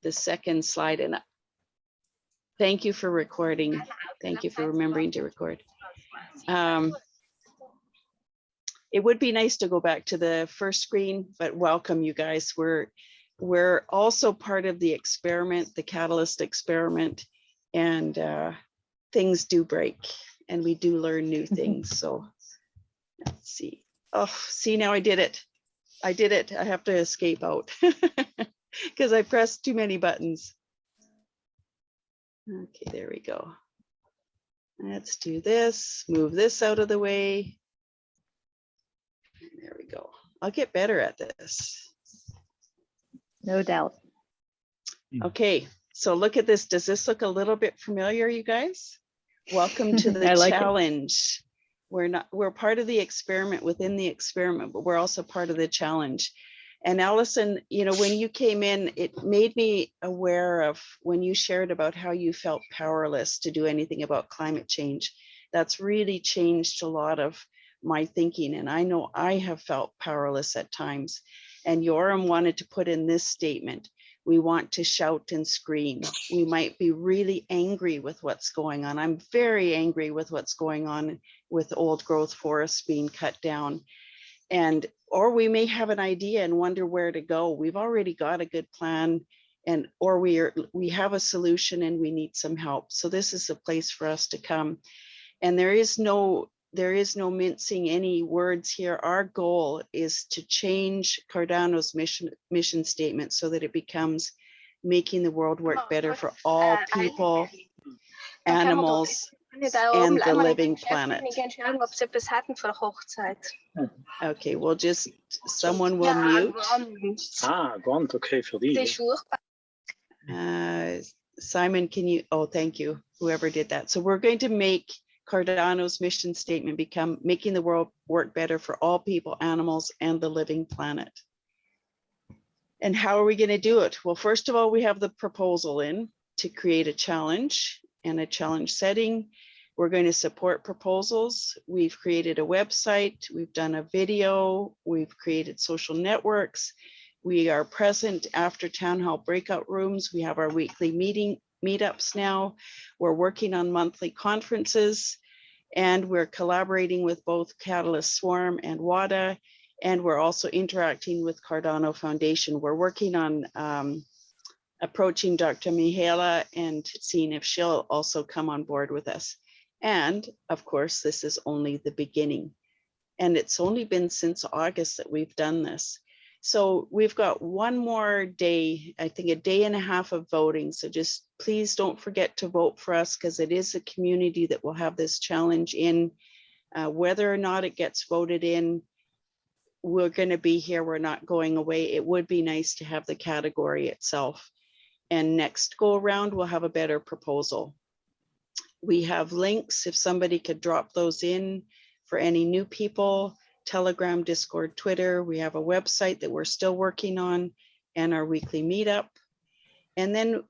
the second slide. And thank you for recording. Thank you for remembering to record. It would be nice to go back to the first screen, but welcome you guys. We're also part of the experiment, the Catalyst experiment, and things do break and we do learn new things. So let's see. Oh, see, now I did it. I did it. I have to escape out because I pressed too many buttons. Okay, there we go. Let's do this, move this out of the way. There we go. I'll get better at this. No doubt. Okay, so look at this. Does this look a little bit familiar, you guys? Welcome to the challenge. We're part of the experiment within the experiment, but we're also part of the challenge. And Allison, you know, when you came in, it made me aware of when you shared about how you felt powerless to do anything about climate change. That's really changed a lot of my thinking. And I know I have felt powerless at times. And Yoram wanted to put in this statement: we want to shout and scream. We might be really angry with what's going on. I'm very angry with what's going on with old growth forests being cut down. Or we may have an idea and wonder where to go. We've already got a good plan, or we have a solution and we need some help. So this is a place for us to come. And there is no mincing any words here. Our goal is to change Cardano's mission statement so that it becomes making the world work better for all people, animals, and the living planet. Okay, we'll just, someone will mute. Want, okay, for these. Simon, can you, oh, thank you, whoever did that. So we're going to make Cardano's mission statement become making the world work better for all people, animals, and the living planet. And how are we going to do it? Well, first of all, we have the proposal in to create a challenge and a challenge setting. We're going to support proposals. We've created a website. We've done a video. We've created social networks. We are present after town hall breakout rooms. We have our weekly meetups now. We're working on monthly conferences, and we're collaborating with both Catalyst Swarm and WADA, and we're also interacting with Cardano Foundation. We're working on approaching Dr. Mihaela and seeing if she'll also come on board with us. And of course, this is only the beginning. And it's only been since August that we've done this. So we've got one more day, I think a day and a half of voting. So just please don't forget to vote for us, because it is a community that will have this challenge in. Whether or not it gets voted in, we're going to be here. We're not going away. It would be nice to have the category itself. And next go around, we'll have a better proposal. We have links if somebody could drop those in for any new people. Telegram, Discord, Twitter. We have a website that we're still working on, and our weekly meetup. And then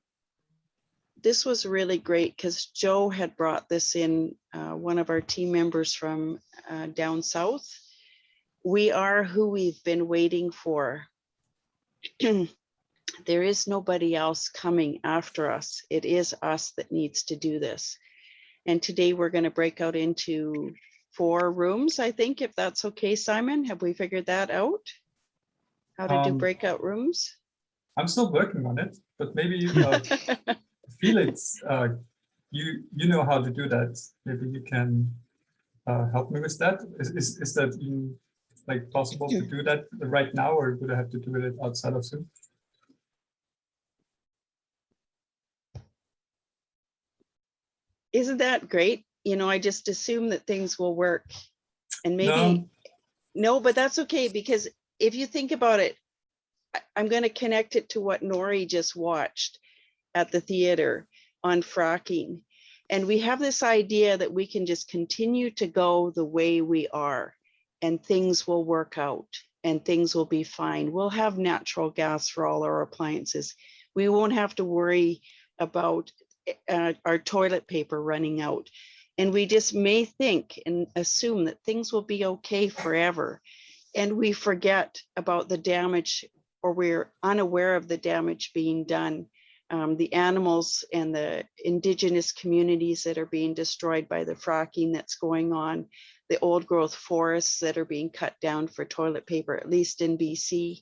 this was really great because Joe had brought this in, one of our team members from down south. We are who we've been waiting for. There is nobody else coming after us. It is us that needs to do this. And today we're going to break out into 4 rooms, I think, if that's okay, Simon. Have we figured that out? How to do breakout rooms? I'm still working on it, but maybe Felix, you know how to do that. Maybe you can help me with that. Is that even like possible to do that right now, or would I have to do it outside of Zoom? Isn't that great? You know, I just assume that things will work, and maybe no, but that's okay, because if you think about it, I'm going to connect it to what Nori just watched at the theater on fracking. And we have this idea that we can just continue to go the way we are and things will work out and things will be fine. We'll have natural gas for all our appliances. We won't have to worry about our toilet paper running out. And we just may think and assume that things will be okay forever. And we forget about the damage, or we're unaware of the damage being done the animals and the indigenous communities that are being destroyed by the fracking that's going on, the old growth forests that are being cut down for toilet paper, at least in BC,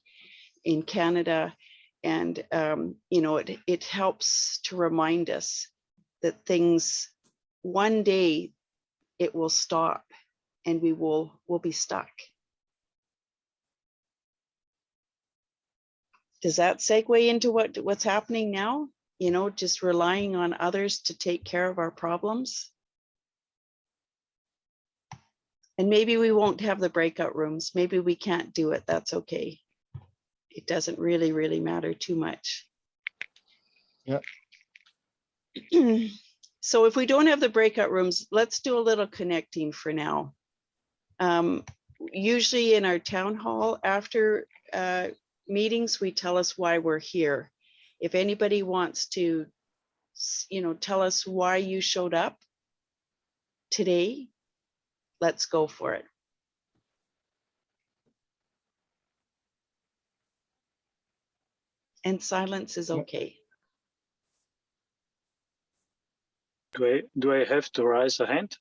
in Canada. And, you know, it helps to remind us that things, one day it will stop and we'll be stuck. Does that segue into what's happening now? You know, just relying on others to take care of our problems. And maybe we won't have the breakout rooms. Maybe we can't do it. That's okay. It doesn't really matter too much. Yeah. So if we don't have the breakout rooms, let's do a little connecting for now. Usually in our town hall after meetings, we tell us why we're here. If anybody wants to, you know, tell us why you showed up today, let's go for it. And silence is okay. Do I have to raise a hand?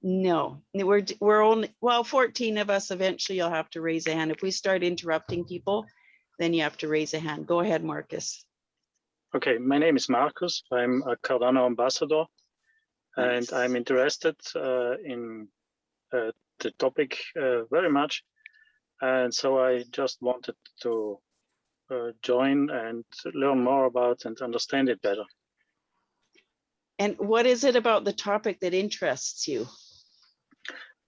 No, we're only, well, 14 of us. Eventually you'll have to raise a hand. If we start interrupting people, then you have to raise a hand. Go ahead, Marcus. Okay, my name is Marcus. I'm a Cardano ambassador, and I'm interested in the topic very much. And so I just wanted to join and learn more about and understand it better. And what is it about the topic that interests you?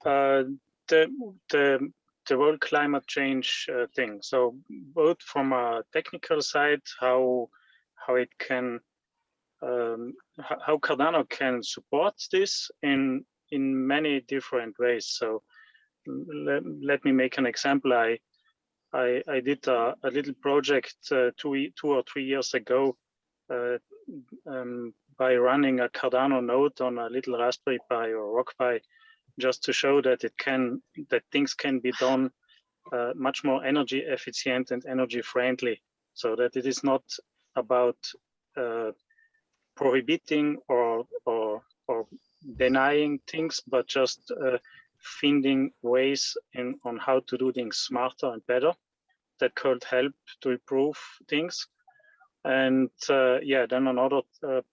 The whole climate change thing. So both from a technical side, how it can, how Cardano can support this in many different ways. So let me make an example. I did a little project 2 or 3 years ago by running a Cardano node on a little Raspberry Pi or Rock Pi, just to show that things can be done much more energy efficient and energy friendly, so that it is not about prohibiting or denying things, but just finding ways on how to do things smarter and better that could help to improve things. And yeah, then another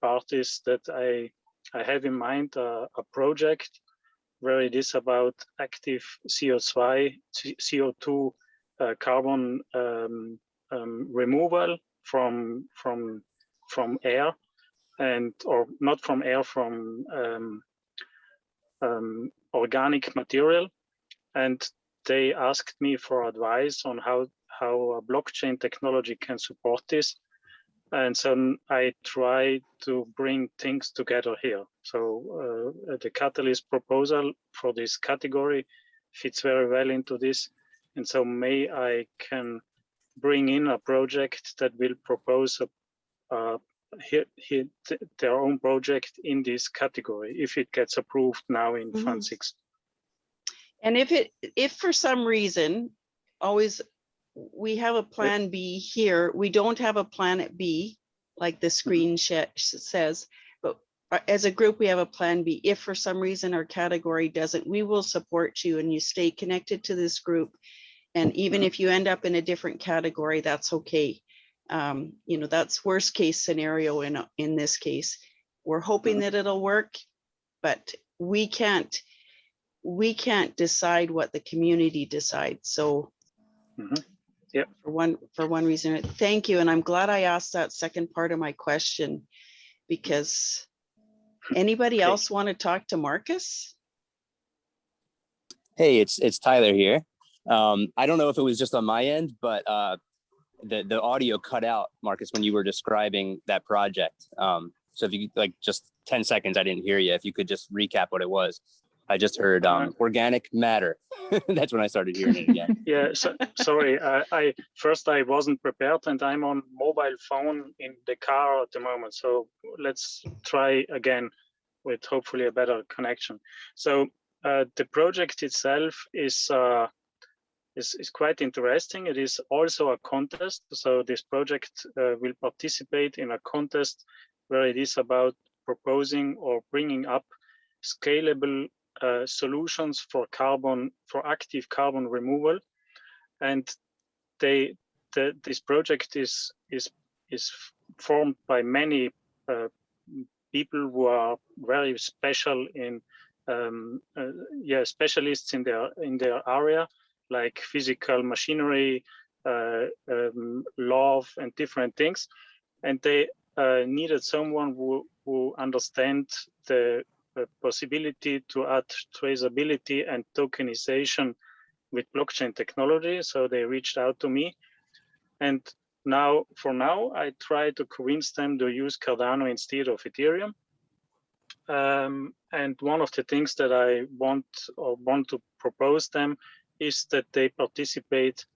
part is that I have in mind a project where it is about active CO2 carbon removal from air, and or not from air, from organic material. And they asked me for advice on how a blockchain technology can support this. And so I try to bring things together here. So the Catalyst proposal for this category fits very well into this. And so may I can bring in a project that will propose their own project in this category if it gets approved now in Fund 6. And if for some reason, always we have a plan B here, we don't have a plan B, like the screen says, but as a group, we have a plan B. If for some reason our category doesn't, we will support you and you stay connected to this group. And even if you end up in a different category, that's okay. You know, that's worst case scenario in this case. We're hoping that it'll work, but we can't decide what the community decides. So yeah, for one reason, thank you. And I'm glad I asked that second part of my question, because anybody else want to talk to Marcus? Hey, it's Tyler here. I don't know if it was just on my end, but the audio cut out, Marcus, when you were describing that project. So if you like just 10 seconds, I didn't hear you. If you could just recap what it was. I just heard organic matter. That's when I started hearing it again. Yeah, so, sorry. I wasn't prepared, and I'm on mobile phone in the car at the moment. So let's try again with hopefully a better connection. So the project itself is is quite interesting. It is also a contest. So this project will participate in a contest where it is about proposing or bringing up scalable solutions for active carbon removal. And this project is formed by many people who are very special in specialists in their area, like physical machinery, law and different things, and they needed someone who understands the possibility to add traceability and tokenization with blockchain technology. So they reached out to me, and for now, I try to convince them to use Cardano instead of Ethereum. And one of the things that I want to propose them is that they participate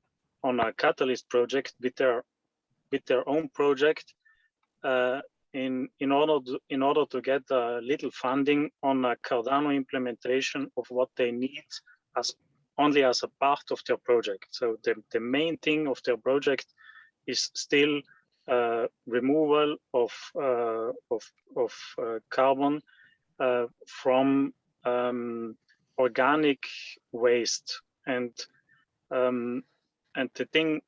on a Catalyst project with their own project in order to get a little funding on a Cardano implementation of what they need only as a part of their project. So the main thing of their project is still removal of carbon from organic waste, and the thing,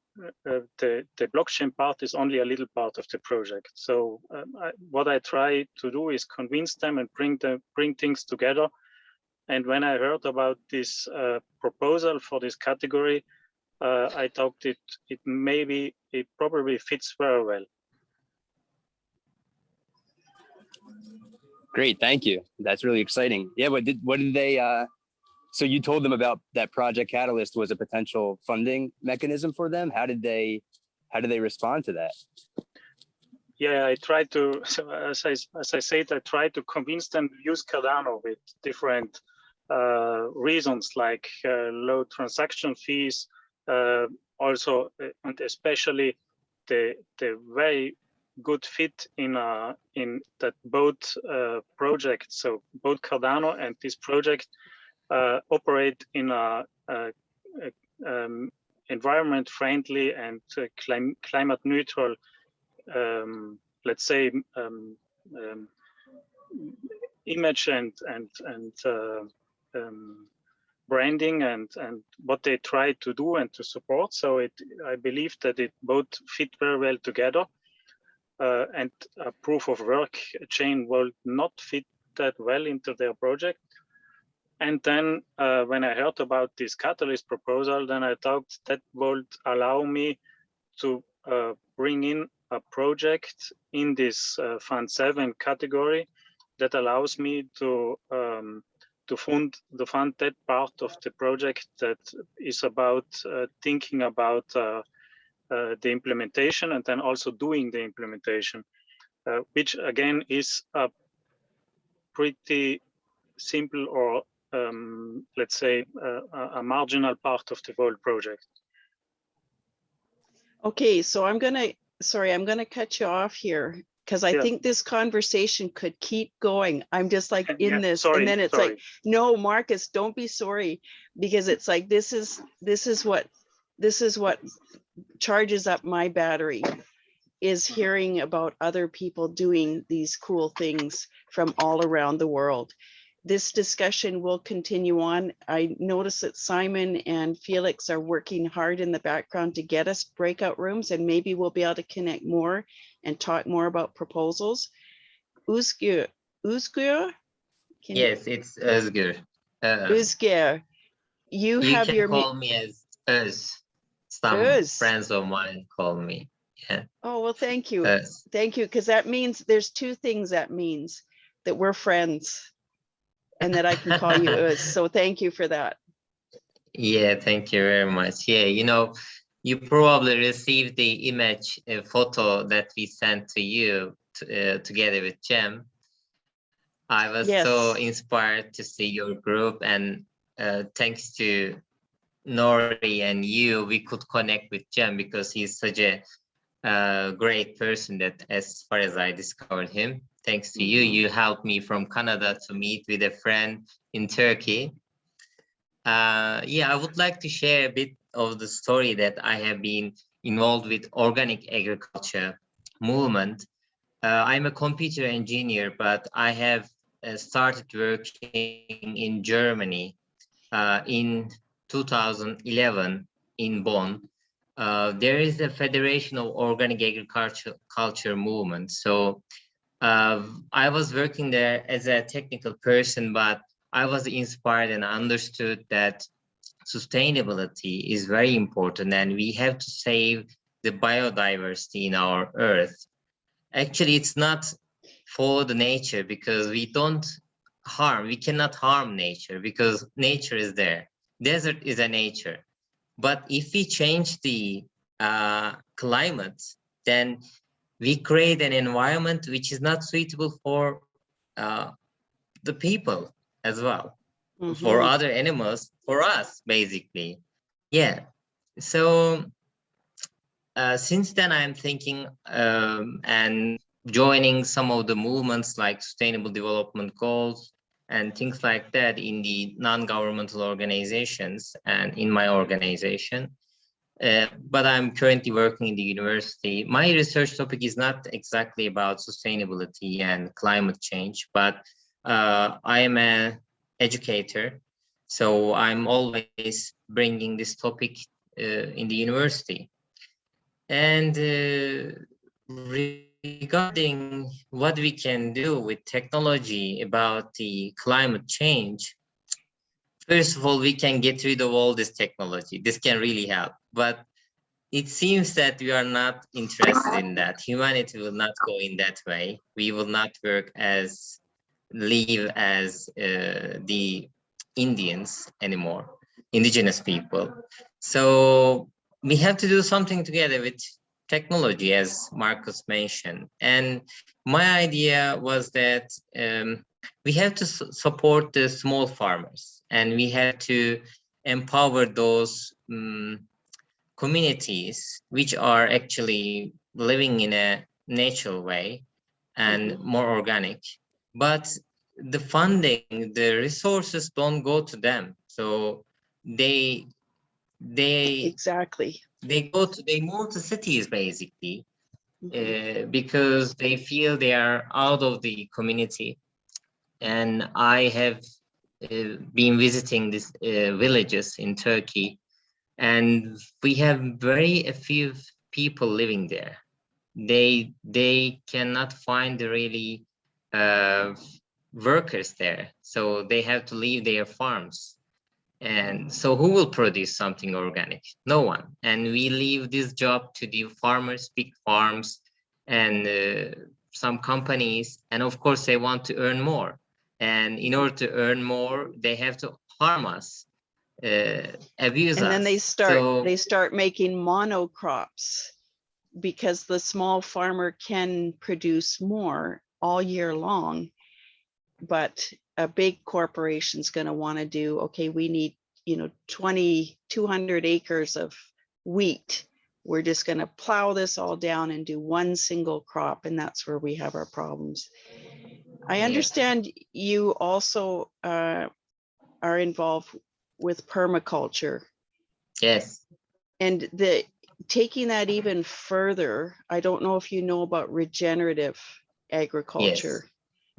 the blockchain part is only a little part of the project. So what I try to do is convince them and bring things together. And when I heard about this proposal for this category, I thought it probably fits very well. Great, thank you. That's really exciting. Yeah, what did they? So you told them about that Project Catalyst was a potential funding mechanism for them. How did they respond to that? Yeah, I tried to. So as I said, I tried to convince them to use Cardano with different reasons, like low transaction fees, also and especially the very good fit in that both projects, so both Cardano and this project operate in a environment friendly and climate neutral, let's say, image and branding and what they try to do and to support. So I believe that it both fit very well together. And a proof of work chain will not fit that well into their project. And then when I heard about this Catalyst proposal, then I thought that would allow me to bring in a project in this Fund 7 category that allows me to fund that part of the project that is about thinking about the implementation and then also doing the implementation, which again is a pretty simple or let's say a marginal part of the whole project. Okay, so I'm gonna cut you off here because I think this conversation could keep going. I'm just like in this, sorry, and then it's like, no, Marcus, don't be sorry, because it's like this is what charges up my battery, is hearing about other people doing these cool things from all around the world. This discussion will continue on. I notice that Simon and Felix are working hard in the background to get us breakout rooms, and maybe we'll be able to connect more and talk more about proposals. Özgür? Yes, it's Özgür. Özgür, you have can your call me as Öz. Some friends of mine call me. Yeah. Oh, well, thank you. Öz. Thank you, because that means there's two things. That means that we're friends and that I can call you Öz. So thank you for that. Yeah, thank you very much. Yeah, you probably received the image photo that we sent to you together with Cem. I was so inspired to see your group, and thanks to Nori and you, we could connect with Cem because he's such a great person that, as far as I discovered him, thanks to you, you helped me from Canada to meet with a friend in Turkey. Yeah, I would like to share a bit of the story that I have been involved with organic agriculture movement. I'm a computer engineer, but I have started working in Germany in 2011 in Bonn. There is a Federation of Organic Agriculture movement. So I was working there as a technical person, but I was inspired and understood that sustainability is very important and we have to save the biodiversity in our earth. Actually, it's not for the nature because we cannot harm nature because nature is there. Desert is a nature. But if we change the climate, then we create an environment which is not suitable for the people as well, for other animals, for us, basically. Yeah. So since then, I'm thinking and joining some of the movements like Sustainable Development Goals and things like that in the non-governmental organizations and in my organization. But I'm currently working in the university. My research topic is not exactly about sustainability and climate change, but I am an educator. So I'm always bringing this topic in the university. And regarding what we can do with technology about the climate change, first of all, we can get rid of all this technology. This can really help. But it seems that we are not interested in that. Humanity will not go in that way. We will not live as the Indians anymore, indigenous people. So we have to do something together with technology, as Marcus mentioned. And my idea was that we have to support the small farmers and we have to empower those communities which are actually living in a natural way and more organic, but the funding, the resources don't go to them. So they Exactly. they move to cities basically because they feel they are out of the community. And I have been visiting these villages in Turkey, and we have very few people living there. They cannot find the really workers there, so they have to leave their farms. And so who will produce something organic? No one. And we leave this job to the farmers, big farms, and some companies. And of course, they want to earn more. And in order to earn more, they have to harm us, abuse us. And then they start making monocrops because the small farmer can produce more all year long, but a big corporation's going to want to do, okay, we need 200 acres of wheat. We're just going to plow this all down and do one single crop, and that's where we have our problems. I understand you also are involved with permaculture. Yes. And taking that even further, I don't know if you know about regenerative agriculture.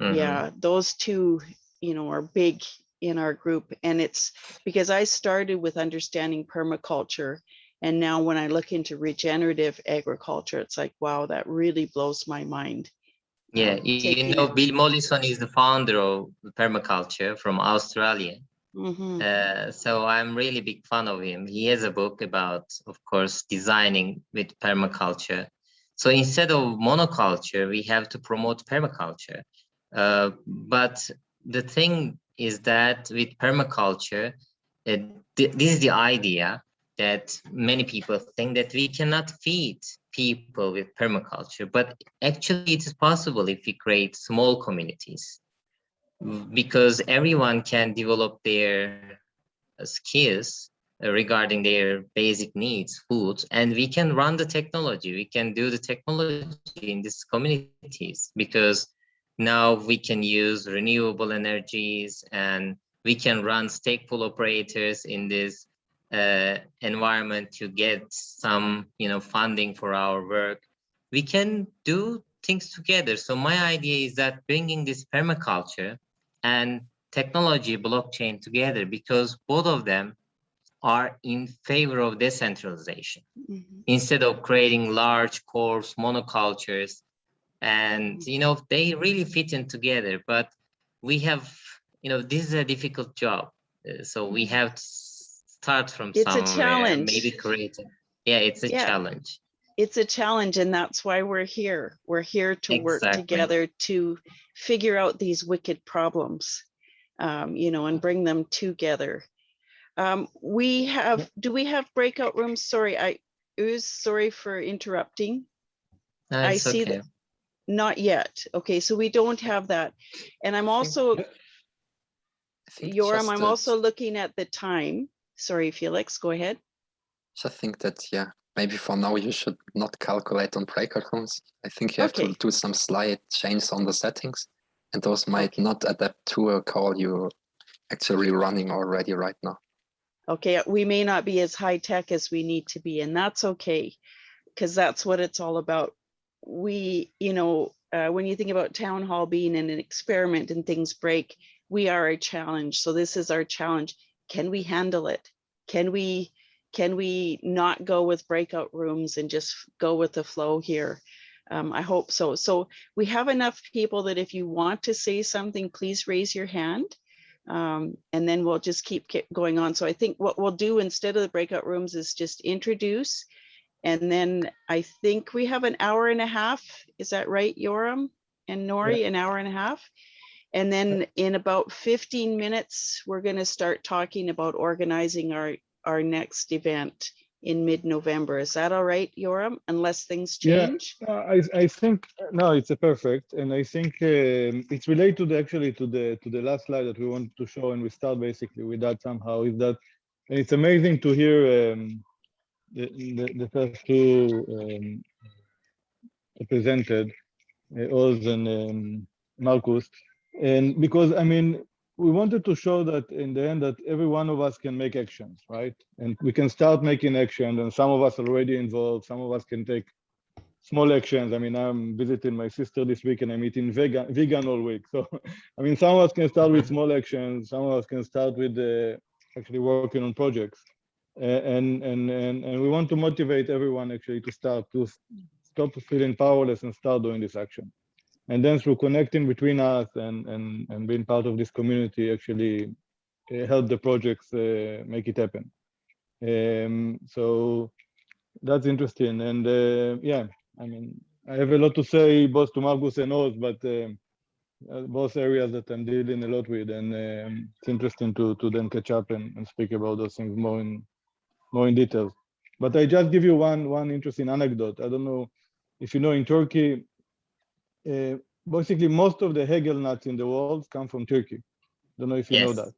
Yes. Mm-hmm. Yeah, those two, are big in our group. And it's because I started with understanding permaculture. And now when I look into regenerative agriculture, it's like, wow, that really blows my mind. Yeah, Bill Mollison is the founder of permaculture from Australia. So I'm really big fan of him. He has a book about, of course, designing with permaculture. So instead of monoculture, we have to promote permaculture. But the thing is that with permaculture, this is the idea that many people think that we cannot feed people with permaculture, but actually it is possible if we create small communities, because everyone can develop their skills regarding their basic needs, food, and we can run the technology. We can do the technology in these communities because now we can use renewable energies and we can run stake pool operators in these environment to get some, funding for our work, we can do things together. So my idea is that bringing this permaculture and technology blockchain together, because both of them are in favor of decentralization. Mhm. Instead of creating large coarse monocultures, and they really fit in together. But we have, this is a difficult job, so we have to start from It's a somewhere, challenge. maybe creating. Yeah, it's a Yeah. challenge. It's a challenge, and that's why we're here. We're here to work Exactly. together to figure out these wicked problems, and bring them together. Do we have breakout rooms? Sorry, sorry for interrupting. No, I it's see okay. that. Not yet. Okay, so we don't have that. And I'm also, Yoram, I'm also looking at the time. Sorry, Felix, go ahead. I think that, yeah, maybe for now you should not calculate on breakout rooms. I think you have to do some slight changes on the settings, and those might not adapt to a call you're actually running already right now. Okay, we may not be as high tech as we need to be, and that's okay, because that's what it's all about. When you think about town hall being an experiment and things break, we are a challenge. So this is our challenge. Can we handle it? Can we not go with breakout rooms and just go with the flow here? I hope so. So we have enough people that if you want to say something, please raise your hand. And then we'll just keep going on. So I think what we'll do instead of the breakout rooms is just introduce. And then I think we have an hour and a half. Is that right, Yoram and Nori? Yeah. An hour and a half. And then in about 15 minutes, we're going to start talking about organizing our next event in mid-November. Is that all right, Yoram? Unless things change? Yeah, I think, no, it's a perfect. And I think it's related to the last slide that we wanted to show, and we start basically with that somehow. And it's amazing to hear the first two presented, Oz and Marcus. And because, I mean, we wanted to show that in the end that every one of us can make actions, right? And we can start making action, and some of us are already involved, some of us can take small actions. I mean, I'm visiting my sister this week and I'm eating vegan all week. So, I mean, some of us can start with small actions, some of us can start with actually working on projects. And we want to motivate everyone actually to start to stop feeling powerless and start doing this action. And then through connecting between us and being part of this community, actually help the projects make it happen. So that's interesting. And yeah, I mean, I have a lot to say both to Marcus and Oz, but both areas that I'm dealing a lot with, and it's interesting to then catch up and speak about those things more in detail. But I just give you one interesting anecdote. I don't know if you know, in Turkey, basically most of the hazelnuts in the world come from Turkey. Don't know if you know that.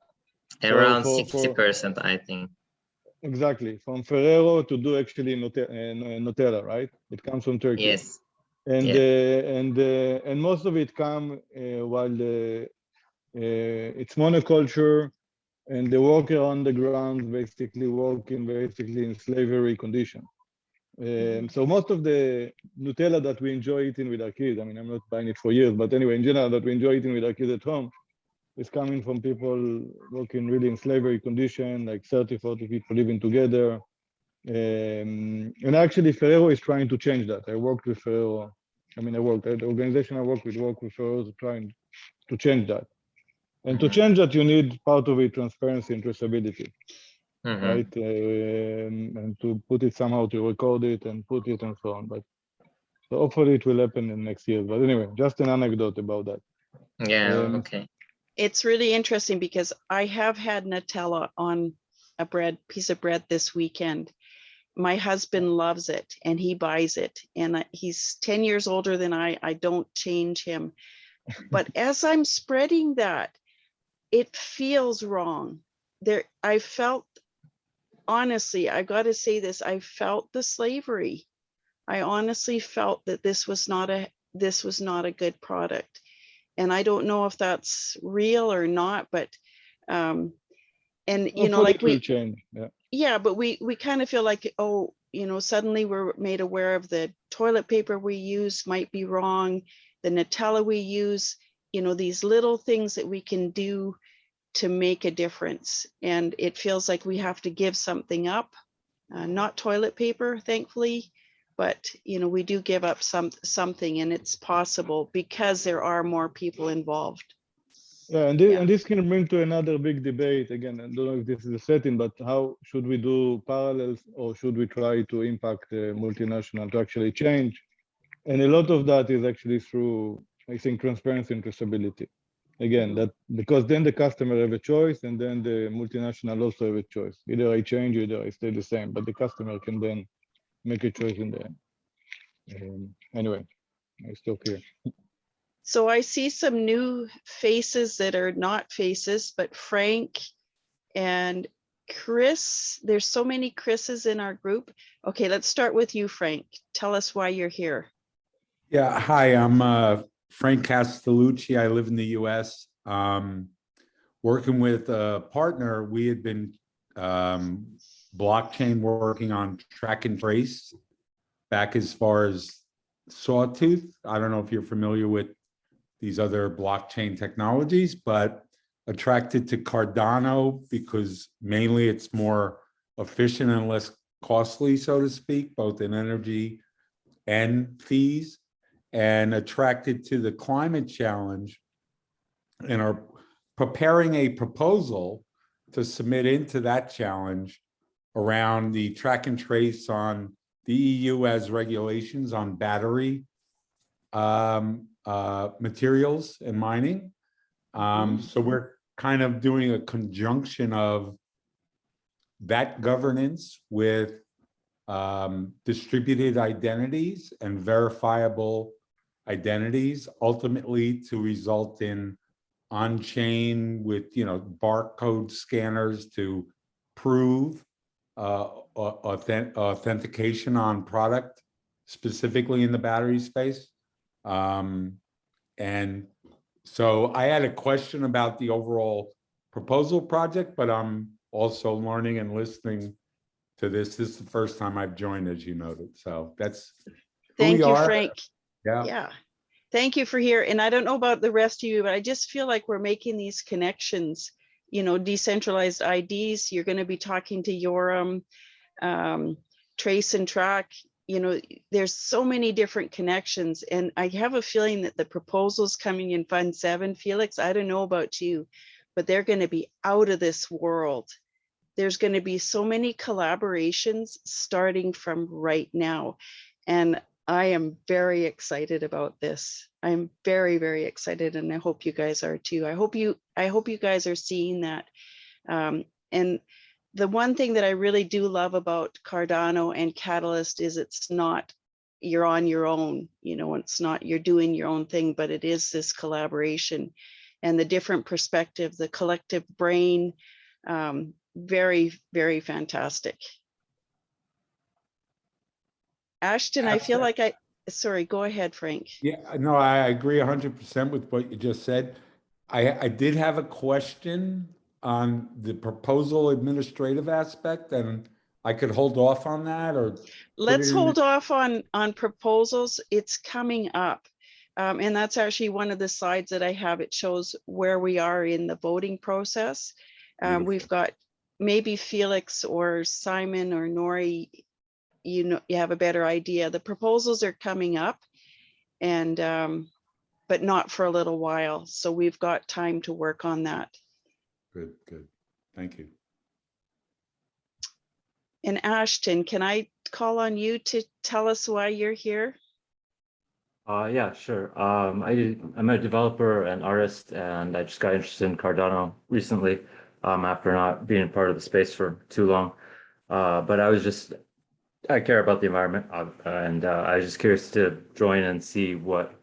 Around 60%, I think. Exactly, from Ferrero to do actually Nutella, right? It comes from Turkey. Yes. And and most of it come while it's monoculture, and the worker on the ground basically working in slavery conditions. So most of the Nutella that we enjoy eating with our kids, I mean, I'm not buying it for years, but anyway, in general, that we enjoy eating with our kids at home, is coming from people working really in slavery condition, like 30, 40 people living together. And actually, Ferrero is trying to change that. I worked with Ferrero. I mean, the organization I work with Ferrero is trying to change that. And to change that, you need part of it, transparency and traceability, right? And to put it somehow, to record it and put it and so on. But so hopefully it will happen in next year. But anyway, just an anecdote about that. Yeah, okay. It's really interesting because I have had Nutella on a piece of bread this weekend. My husband loves it and he buys it, and he's 10 years older than I don't change him. But as I'm spreading that, it feels wrong. I felt, honestly, I got to say this, I felt the slavery. I honestly felt that this was not a good product. And I don't know if that's real or not, but and you know, like will change. Yeah. yeah, but we kind of feel like, oh, you know, suddenly we're made aware of the toilet paper we use might be wrong, the Nutella we use, you know, these little things that we can do to make a difference. And it feels like we have to give something up, not toilet paper, thankfully, but, you know, we do give up something, and it's possible because there are more people involved. Yeah, and this can bring to another big debate. Again, I don't know if this is a setting, but how should we do parallels, or should we try to impact the multinational to actually change? And a lot of that is actually through, I think, transparency and traceability. Again, that because then the customer have a choice, and then the multinational also have a choice. Either I change, either I stay the same, but the customer can then make a choice in the end. Anyway, I stop here. So I see some new faces that are not faces, but Frank and Chris. There's so many Chris's in our group. Okay, let's start with you, Frank. Tell us why you're here. Yeah, hi, I'm Frank Castellucci. I live in the US. Working with a partner, we had been blockchain working on track and trace back as far as Sawtooth. I don't know if you're familiar with these other blockchain technologies, but attracted to Cardano because mainly it's more efficient and less costly, so to speak, both in energy and fees, and attracted to the climate challenge and are preparing a proposal to submit into that challenge around the track and trace on the EU as regulations on battery materials and mining. So we're kind of doing a conjunction of that governance with distributed identities and verifiable identities, ultimately to result in on-chain with, you know, barcode scanners to prove authentication on product, specifically in the battery space. And so I had a question about the overall proposal project, but I'm also learning and listening to this. This is the first time I've joined, as you noted. So that's Thank you, Frank. Yeah. Thank you for here. And I don't know about the rest of you, but I just feel like we're making these connections, you know, decentralized IDs. You're going to be talking to Yoram, Trace and Track. You know, there's so many different connections. And I have a feeling that the proposals coming in Fund 7, Felix, I don't know about you, but they're going to be out of this world. There's going to be so many collaborations starting from right now. And I am very excited about this. I'm very, very excited, and I hope you guys are too. I hope you guys are seeing that. And the one thing that I really do love about Cardano and Catalyst is it's not you're on your own, you know, it's not you're doing your own thing, but it is this collaboration and the different perspective, the collective brain. Very, very fantastic. Ashton, I feel like sorry, go ahead, Frank. Yeah, no, I agree 100% with what you just said. I did have a question on the proposal administrative aspect, and I could hold off on that, or let's hold off on proposals. It's coming up. And that's actually one of the slides that I have. It shows where we are in the voting process. We've got maybe Felix or Simon or Nori, you know, you have a better idea. The proposals are coming up, and but not for a little while. So we've got time to work on that. Good. Thank you. And Ashton, can I call on you to tell us why you're here? Yeah, sure. I'm a developer and artist, and I just got interested in Cardano recently after not being part of the space for too long. But I care about the environment, and I was just curious to join and see what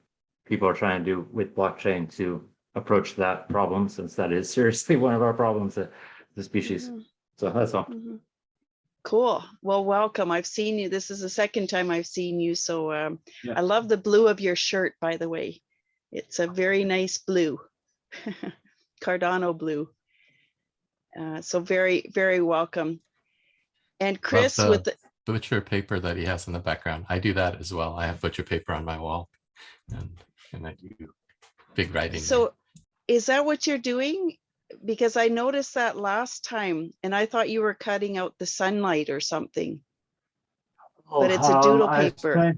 people are trying to do with blockchain to approach that problem, since that is seriously one of our problems as the species. So that's all. Cool. Well, welcome. I've seen you. This is the second time I've seen you. So I love the blue of your shirt, by the way. It's a very nice blue, Cardano blue. So very, very welcome. And Love Chris the with the, butcher paper that he has in the background. I do that as well. I have butcher paper on my wall, and I do big writing. so is that what you're doing? Because I noticed that last time and I thought you were cutting out the sunlight or something. But it's a doodle paper.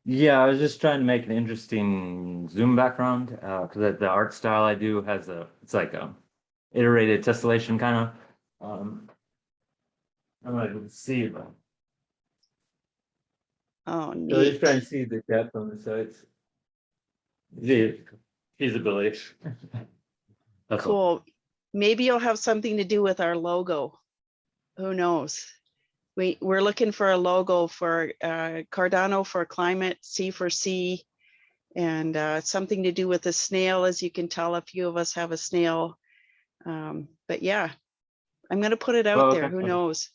Yeah, I was just trying to make an interesting Zoom background because the art style I do has it's like a iterated tessellation kind of. I'm not able to see it, but Oh, neat. so just trying to see the depth on the sides. The feasibility. That's cool. all. Maybe you'll have something to do with our logo. Who knows? We're looking for a logo for Cardano for climate, C for sea, and something to do with the snail. As you can tell, a few of us have a snail. But yeah, I'm going to put it out there. Who knows?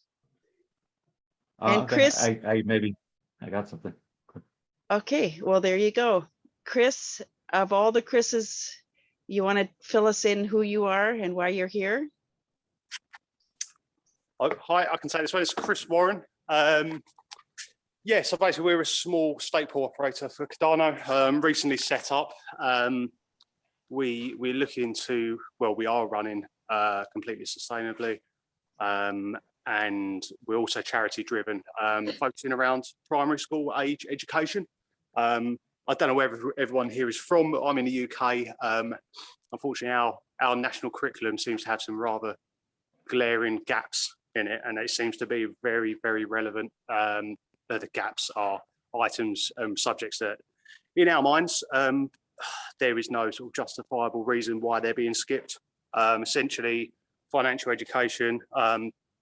And Okay. Chris, I got something. okay, well, there you go. Chris, of all the Chris's, you want to fill us in who you are and why you're here? Oh, hi, I can say this one. It's Chris Warren. Yeah, so basically we're a small state pool operator for Cardano, recently set up. We're looking to, well, we are running completely sustainably. And we're also charity driven, focusing around primary school age education. I don't know where everyone here is from, but I'm in the UK. Unfortunately, our national curriculum seems to have some rather glaring gaps in it, and it seems to be very, very relevant. The gaps are items, subjects that, in our minds, there is no sort of justifiable reason why they're being skipped. Essentially, financial education,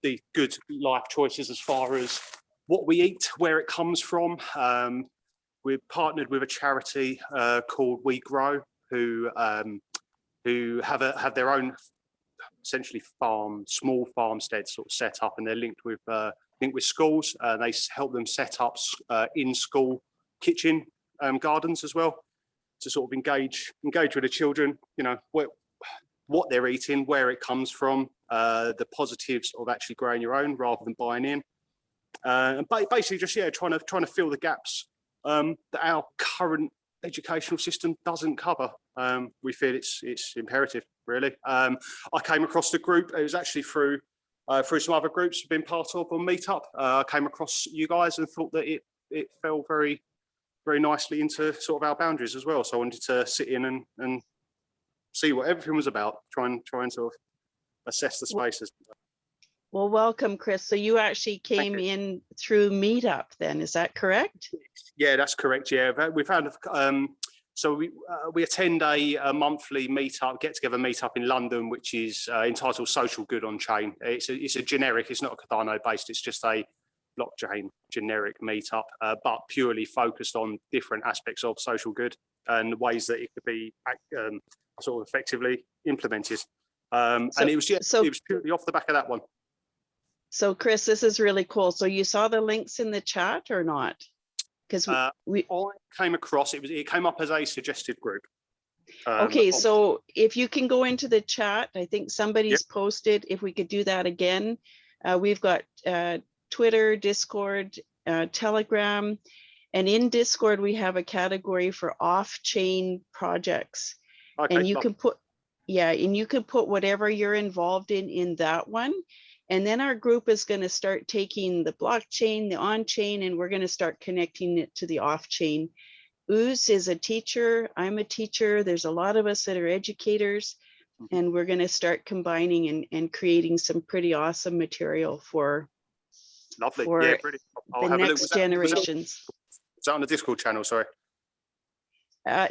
the good life choices as far as what we eat, where it comes from. We're partnered with a charity called We Grow, who have their own essentially small farmsteads sort of set up, and they're linked with schools. They help them set up in-school kitchen gardens as well, to sort of engage with the children. You know, what they're eating, where it comes from, the positives of actually growing your own rather than buying in, and basically just trying to fill the gaps that our current educational system doesn't cover. We feel it's imperative, really. I came across the group. It was actually through some other groups I've been part of on Meetup. I came across you guys and thought that it fell very, very nicely into sort of our boundaries as well. So I wanted to sit in and see what everything was about, try and sort of assess the spaces. Well, welcome, Chris. So you actually came in through Meetup then, is that correct? Yeah, that's correct. Yeah, we've had, so we attend a monthly meetup, get-together meetup in London, which is entitled Social Good on Chain. It's a generic, it's not a Cardano based, it's just a blockchain generic meetup, but purely focused on different aspects of social good and ways that it could be sort of effectively implemented. And it was purely off the back of that one. So Chris, this is really cool. So you saw the links in the chat or not? Because I came across it came up as a suggested group. Okay, so if you can go into the chat, I think somebody's posted, if we could do that again. We've got Twitter, Discord, Telegram, and in Discord we have a category for off-chain projects. Okay, and you can put, and you can put whatever you're involved in that one. And then our group is going to start taking the blockchain, the on-chain, and we're going to start connecting it to the off-chain. Uz is a teacher, I'm a teacher, there's a lot of us that are educators, and we're going to start combining and creating some pretty awesome material for, Lovely. For yeah, pretty. the next generations. Is that on the Discord channel, sorry?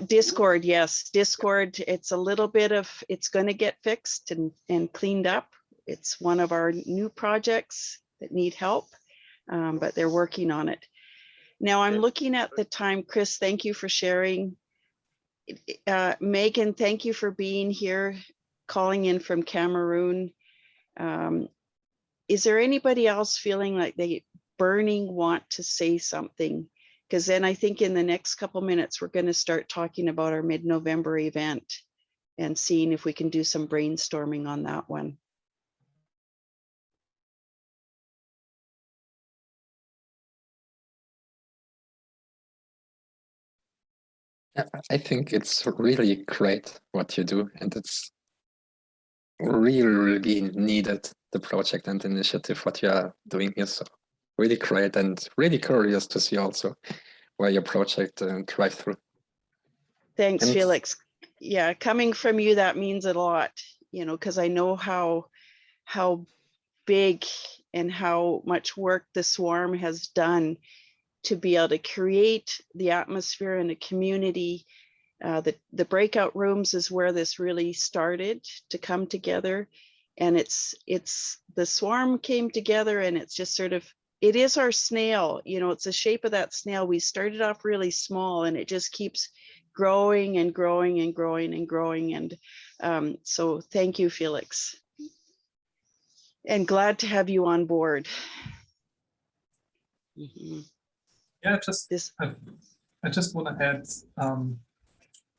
Discord, yes. Discord, it's a little bit of, it's going to get fixed and cleaned up. It's one of our new projects that need help, but they're working on it. Now I'm looking at the time. Chris, thank you for sharing. Megan, thank you for being here, calling in from Cameroon. Is there anybody else feeling like they want to say something? Because then I think in the next couple minutes, we're going to start talking about our mid-November event and seeing if we can do some brainstorming on that one. I think it's really great what you do, and it's really needed, the project and initiative what you are doing here. So really great, and really curious to see also where your project drive through. Thanks, And Felix. Yeah, coming from you, that means a lot, you know, because I know how big and how much work the Swarm has done to be able to create the atmosphere in a community. The breakout rooms is where this really started to come together. And it's the Swarm came together, and it's just sort of, it is our snail, you know, it's the shape of that snail. We started off really small, and it just keeps growing and growing and growing and growing. And so thank you, Felix. And glad to have you on board. Mm-hmm. Yeah, I just want to add,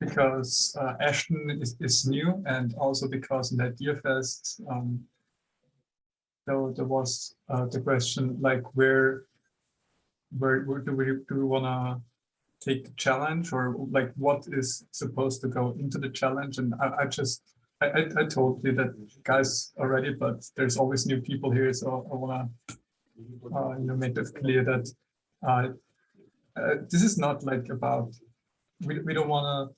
because Ashton is new, and also because in that DeerFest, there was the question like where do we want to take the challenge, or like what is supposed to go into the challenge? And I told you that, guys, already, but there's always new people here, so I want to make that clear that this is not like about, we don't want to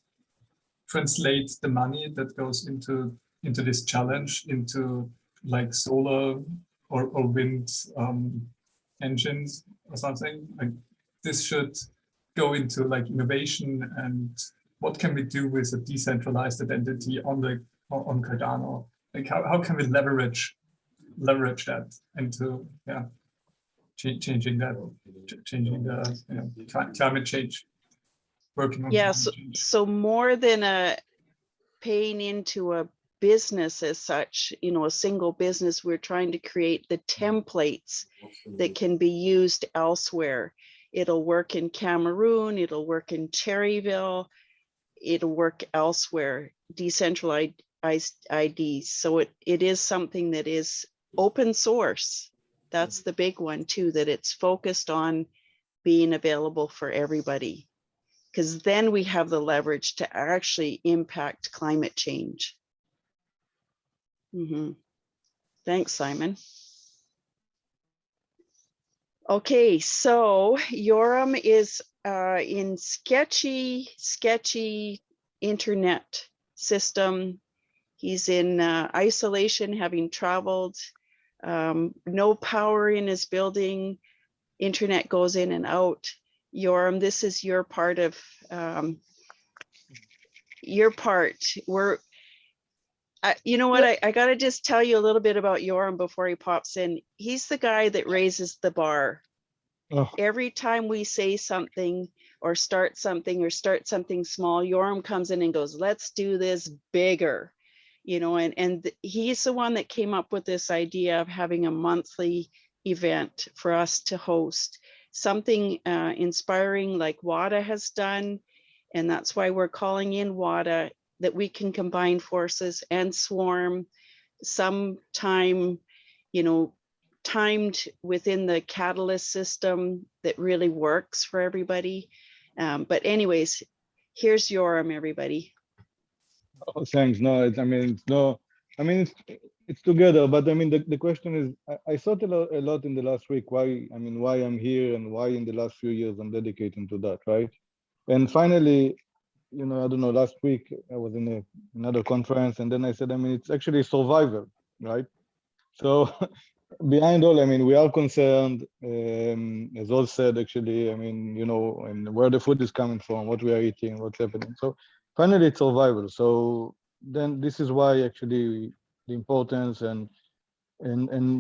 translate the money that goes into this challenge into like solar or wind engines or something. Like this should go into like innovation and what can we do with a decentralized identity on Cardano? Like how can we leverage that into changing the climate change, working on yeah, climate change. So more than paying into a business as such, you know, a single business, we're trying to create the templates that can be used elsewhere. It'll work in Cameroon, it'll work in Cherryville, it'll work elsewhere, decentralized IDs. So it is something that is open source. That's the big one too, that it's focused on being available for everybody, because then we have the leverage to actually impact climate change. Mm-hmm. Thanks, Simon. Okay, so Yoram is in sketchy internet system. He's in isolation, having traveled, no power in his building, internet goes in and out. Yoram, this is your part of you know what, I gotta just tell you a little bit about Yoram before he pops in. He's the guy that raises the bar. Oh. Every time we say something or start something small, Yoram comes in and goes, let's do this bigger, you know, and he's the one that came up with this idea of having a monthly event for us to host, something inspiring like WADA has done. And that's why we're calling in WADA, that we can combine forces and Swarm sometime, you know, timed within the catalyst system that really works for everybody. But anyways, here's Yoram, everybody. Oh, thanks. No, it's together, but I mean, the question is, I thought a lot in the last week, why I'm here and why in the last few years I'm dedicating to that, right? And finally, you know, I don't know, last week I was in another conference, and then I said, it's actually survival, right? So behind all, we are concerned, as all said, actually, you know, and where the food is coming from, what we are eating, what's happening. So finally it's survival. So then this is why actually the importance and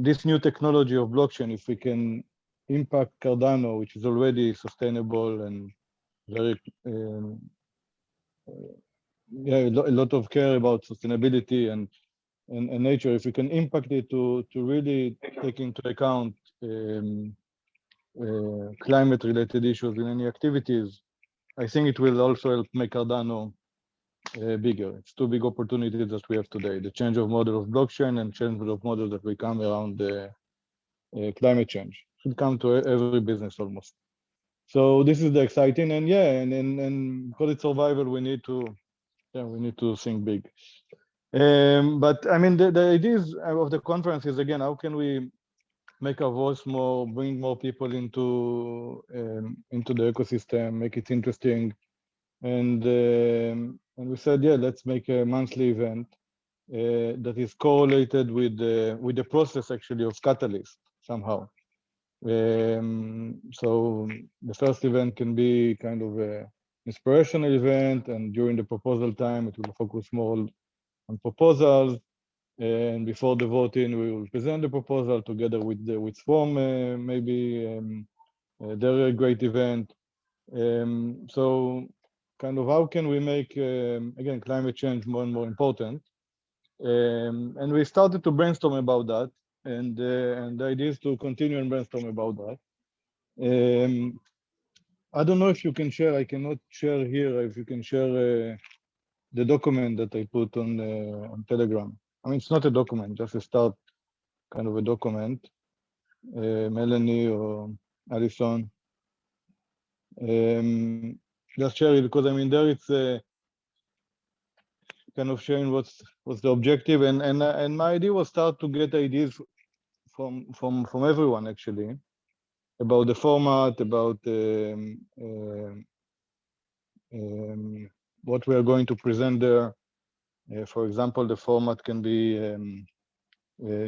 this new technology of blockchain, if we can impact Cardano, which is already sustainable and very, a lot of care about sustainability and nature, if we can impact it to really take into account climate related issues in any activities, I think it will also help make Cardano bigger. It's two big opportunities that we have today, the change of model of blockchain and change of model that will come around climate change. It should come to every business almost. So this is the exciting, and yeah, and because it's survival, we need to think big. But I mean, the ideas of the conference is, again, how can we make our voice more, bring more people into the ecosystem, make it interesting, and we said, yeah, let's make a monthly event that is correlated with the process actually of Catalyst somehow. So the first event can be kind of a inspirational event, and during the proposal time, it will focus more on proposals. And before the voting, we will present the proposal together with Swarm, maybe they're a great event. So kind of how can we make, again, climate change more and more important? And we started to brainstorm about that. And the idea is to continue and brainstorm about that. I don't know if you can share, I cannot share here, if you can share the document that I put on Telegram. I mean, it's not a document, just a start kind of a document. Melanie or Alison. Just share it, because I mean, there it's kind of sharing what's the objective, and my idea was start to get ideas from everyone actually, about the format, about what we are going to present there. For example, the format can be,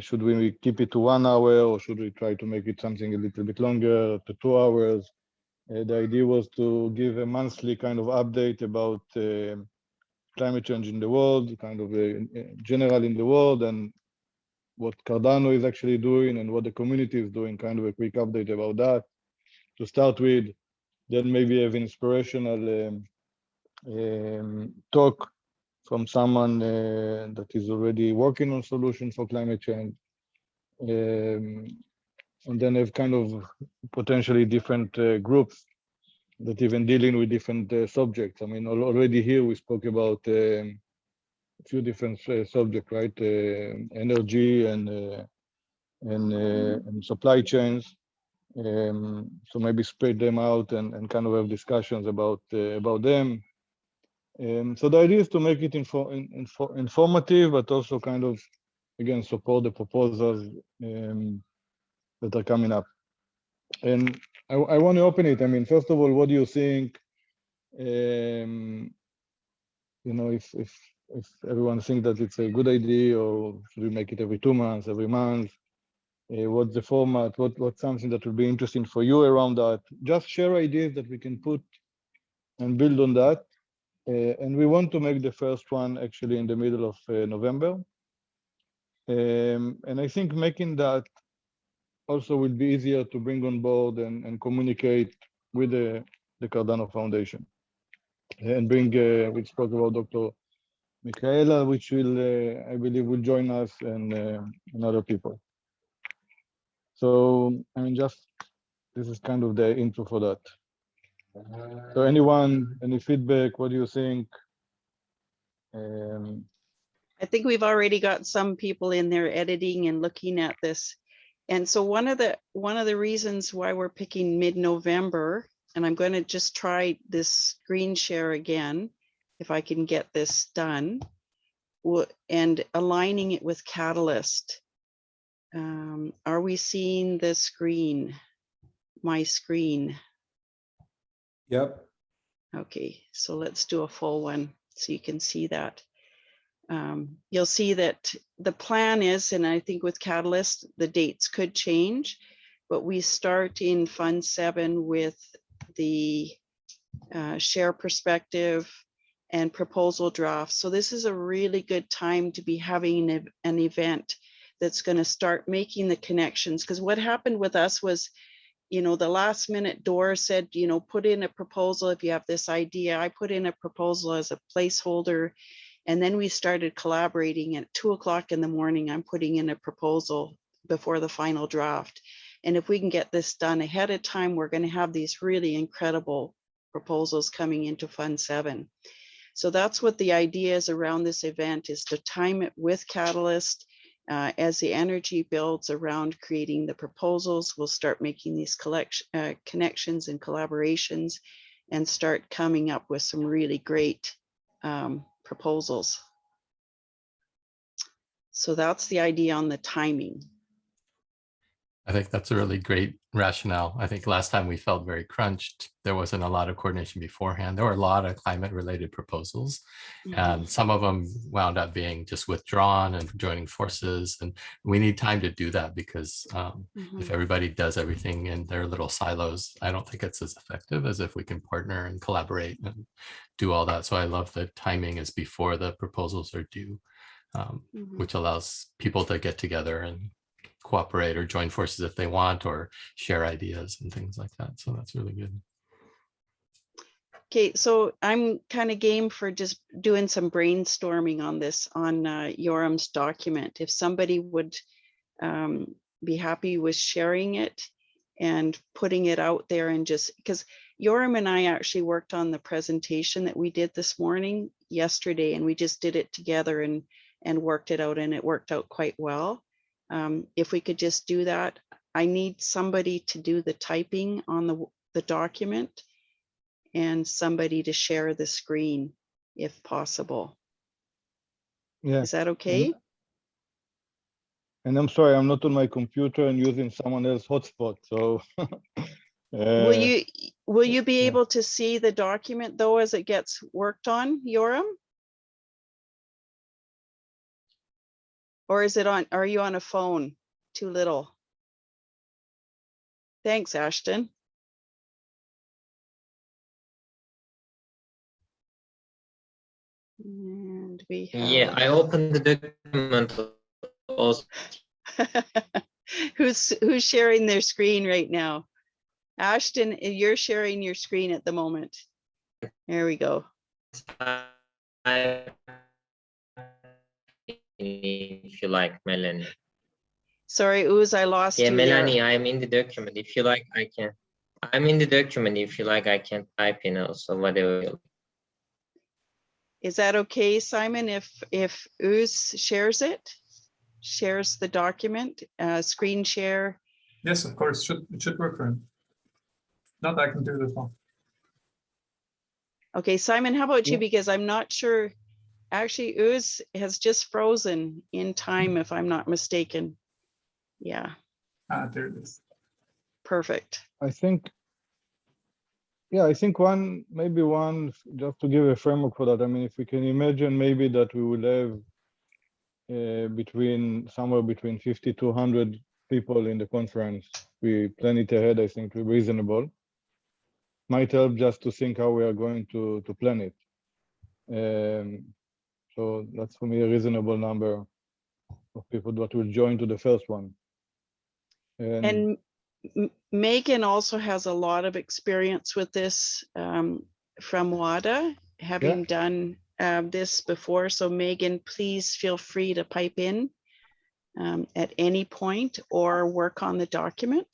should we keep it to 1 hour, or should we try to make it something a little bit longer, to 2 hours? The idea was to give a monthly kind of update about climate change in the world, kind of general in the world, and what Cardano is actually doing and what the community is doing, kind of a quick update about that to start with. Then maybe have inspirational talk from someone that is already working on solutions for climate change. And then have kind of potentially different groups that even dealing with different subjects. I mean, already here we spoke about a few different subjects, right? Energy and supply chains. So maybe spread them out and kind of have discussions about them. So the idea is to make it informative, but also kind of, again, support the proposals that are coming up. And I want to open it. I mean, first of all, what do you think? You know, if everyone thinks that it's a good idea, or should we make it every 2 months, every month? What's the format? What's something that would be interesting for you around that? Just share ideas that we can put and build on that. And we want to make the first one actually in the middle of November. And I think making that also will be easier to bring on board and communicate with the Cardano Foundation. And bring, we spoke about Dr. Michaela, which will, I believe, will join us, and other people. So, I mean, this is kind of the intro for that. So anyone, any feedback? What do you think? I think we've already got some people in there editing and looking at this. And so one of the reasons why we're picking mid-November, and I'm going to just try this screen share again, if I can get this done, and aligning it with Catalyst. Are we seeing the screen? My screen? Yep. Okay, so let's do a full one so you can see that. You'll see that the plan is, and I think with Catalyst, the dates could change, but we start in Fund 7 with the share perspective and proposal draft. So this is a really good time to be having an event that's going to start making the connections. Because what happened with us was, you know, the last minute door said, you know, put in a proposal if you have this idea. I put in a proposal as a placeholder. And then we started collaborating at 2 o'clock in the morning. I'm putting in a proposal before the final draft. And if we can get this done ahead of time, we're going to have these really incredible proposals coming into Fund 7. So that's what the idea is around this event, is to time it with Catalyst As the energy builds around creating the proposals, we'll start making these connections and collaborations and start coming up with some really great proposals. So that's the idea on the timing. I think that's a really great rationale. I think last time we felt very crunched. There wasn't a lot of coordination beforehand. There were a lot of climate related proposals, and some of them wound up being just withdrawn and joining forces. And we need time to do that, because if everybody does everything in their little silos, I don't think it's as effective as if we can partner and collaborate and do all that. So I love the timing is before the proposals are due, which allows people to get together and cooperate or join forces if they want, or share ideas and things like that. So that's really good. Okay, so I'm kind of game for just doing some brainstorming on this, on Yoram's document. If somebody would be happy with sharing it and putting it out there, and just because Yoram and I actually worked on the presentation that we did this morning, yesterday, and we just did it together and worked it out, and it worked out quite well. If we could just do that, I need somebody to do the typing on the document and somebody to share the screen if possible. Yeah. Is that okay? And I'm sorry, I'm not on my computer and using someone else's hotspot. So will you be able to see the document though as it gets worked on, Yoram? Or is it on, are you on a phone? Too little. Thanks, Ashton. And we have... Yeah, I opened the document also. Who's sharing their screen right now? Ashton, you're sharing your screen at the moment. There we go. If you like, Melanie. Sorry, Uz, I lost you. Yeah, Melanie, there. I'm in the document. If you like, I can. I'm in the document. If you like, I can type in also whatever. Is that okay, Simon? If Uz shares the document, screen share. Yes, of course. It should work for him. Not I can do this one. Okay, Simon, how about you? Yeah. Because I'm not sure. Actually, Uz has just frozen in time, if I'm not mistaken. Yeah. Ah, there it is. Perfect. I think, yeah, I think maybe one, just to give a framework for that. I mean, if we can imagine maybe that we will have somewhere between 50 to 100 people in the conference. We plan it ahead, I think, reasonable. Might help just to think how we are going to plan it. So that's for me a reasonable number of people that will join to the first one. And Megan also has a lot of experience with this from WADA, having done this before. So Megan, please feel free to pipe in at any point or work on the document.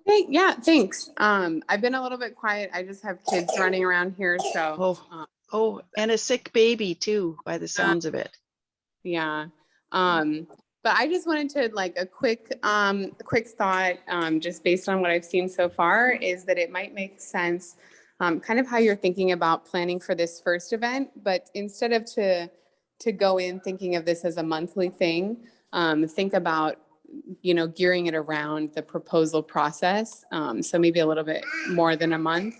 Okay, yeah, thanks. I've been a little bit quiet. I just have kids running around here, so. Oh, and a sick baby too, by the sounds of it. Yeah. But I just wanted to, like, a quick thought, just based on what I've seen so far, is that it might make sense, kind of how you're thinking about planning for this first event, but instead of to go in thinking of this as a monthly thing, think about, gearing it around the proposal process. So maybe a little bit more than a month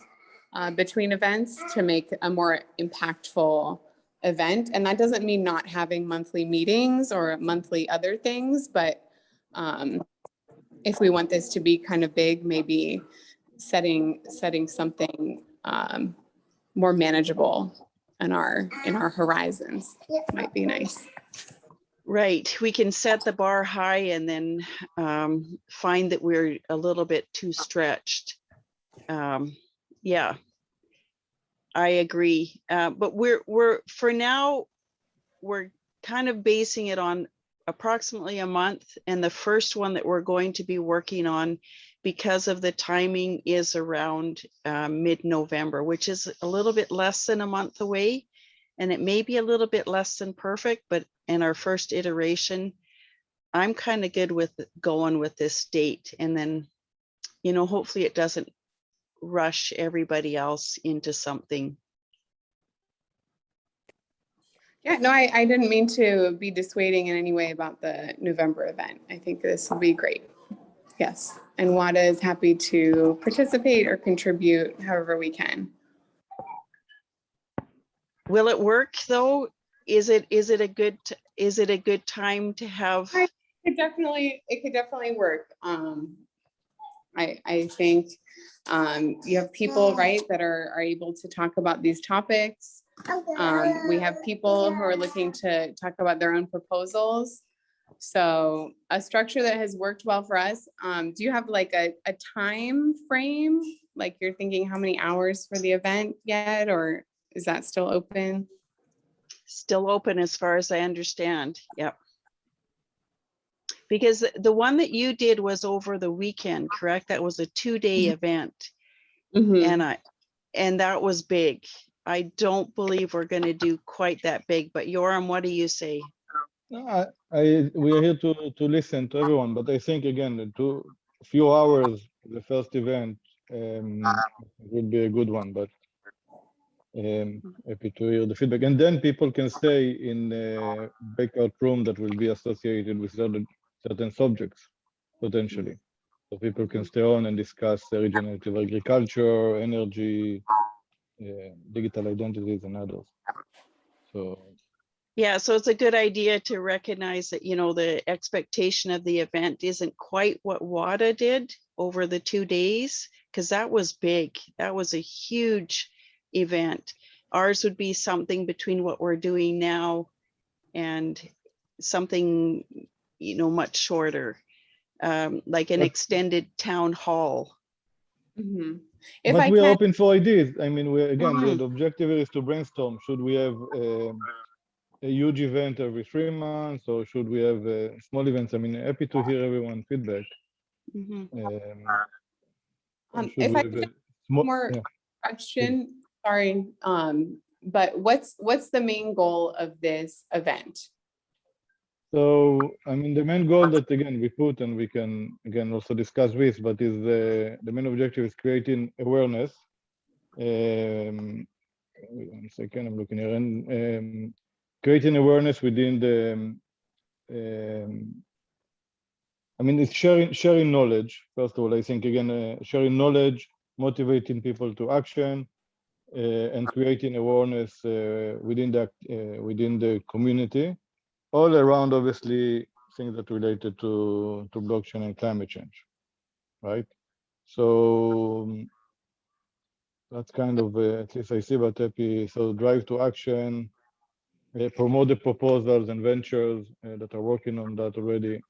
between events to make a more impactful event. And that doesn't mean not having monthly meetings or monthly other things, but if we want this to be kind of big, maybe setting something more manageable in our horizons might be nice. Right, we can set the bar high and then find that we're a little bit too stretched. Yeah, I agree. But we're for now, we're kind of basing it on approximately a month. And the first one that we're going to be working on, because of the timing, is around mid-November, which is a little bit less than a month away. And it may be a little bit less than perfect, but and our first iteration, I'm kind of good with going with this date, and then, you know, hopefully it doesn't rush everybody else into something. Yeah, no, I didn't mean to be dissuading in any way about the November event. I think this will be great. Yes, and WADA is happy to participate or contribute however we can. Will it work though? Is it a good time to have? It could definitely work. I think you have people, right, that are able to talk about these topics. We have people who are looking to talk about their own proposals. So a structure that has worked well for us. Do you have like a time frame? Like you're thinking how many hours for the event yet, or is that still open? Still open as far as I understand. Yep. Because the one that you did was over the weekend, correct? That was a 2-day event. Mm-hmm. And that was big. I don't believe we're going to do quite that big, but Yoram, what do you say? No, we are here to listen to everyone, but I think again, a few hours, the first event would be a good one, but happy to hear the feedback. And then people can stay in a breakout room that will be associated with certain subjects, potentially. So people can stay on and discuss regenerative agriculture, energy, digital identities, and others. So yeah, so it's a good idea to recognize that, you know, the expectation of the event isn't quite what WADA did over the 2 days, because that was big. That was a huge event. Ours would be something between what we're doing now and something, you know, much shorter, like an extended town hall. Mm-hmm. But we are open for ideas. I mean, the objective is to brainstorm. Should we have a huge event every 3 months, or should we have small events? I mean, happy to hear everyone's feedback. If I could just more question, sorry, but what's the main goal of this event? So, I mean, the main goal that again we put, and we can again also discuss this, but is the main objective is creating awareness. 1 second, I'm looking here, and creating awareness within the. I mean, it's sharing knowledge. First of all, I think again, sharing knowledge, motivating people to action, and creating awareness within the community, all around obviously things that related to blockchain and climate change, right? So that's kind of at least I see, but happy. So drive to action, promote the proposals and ventures that are working on that already.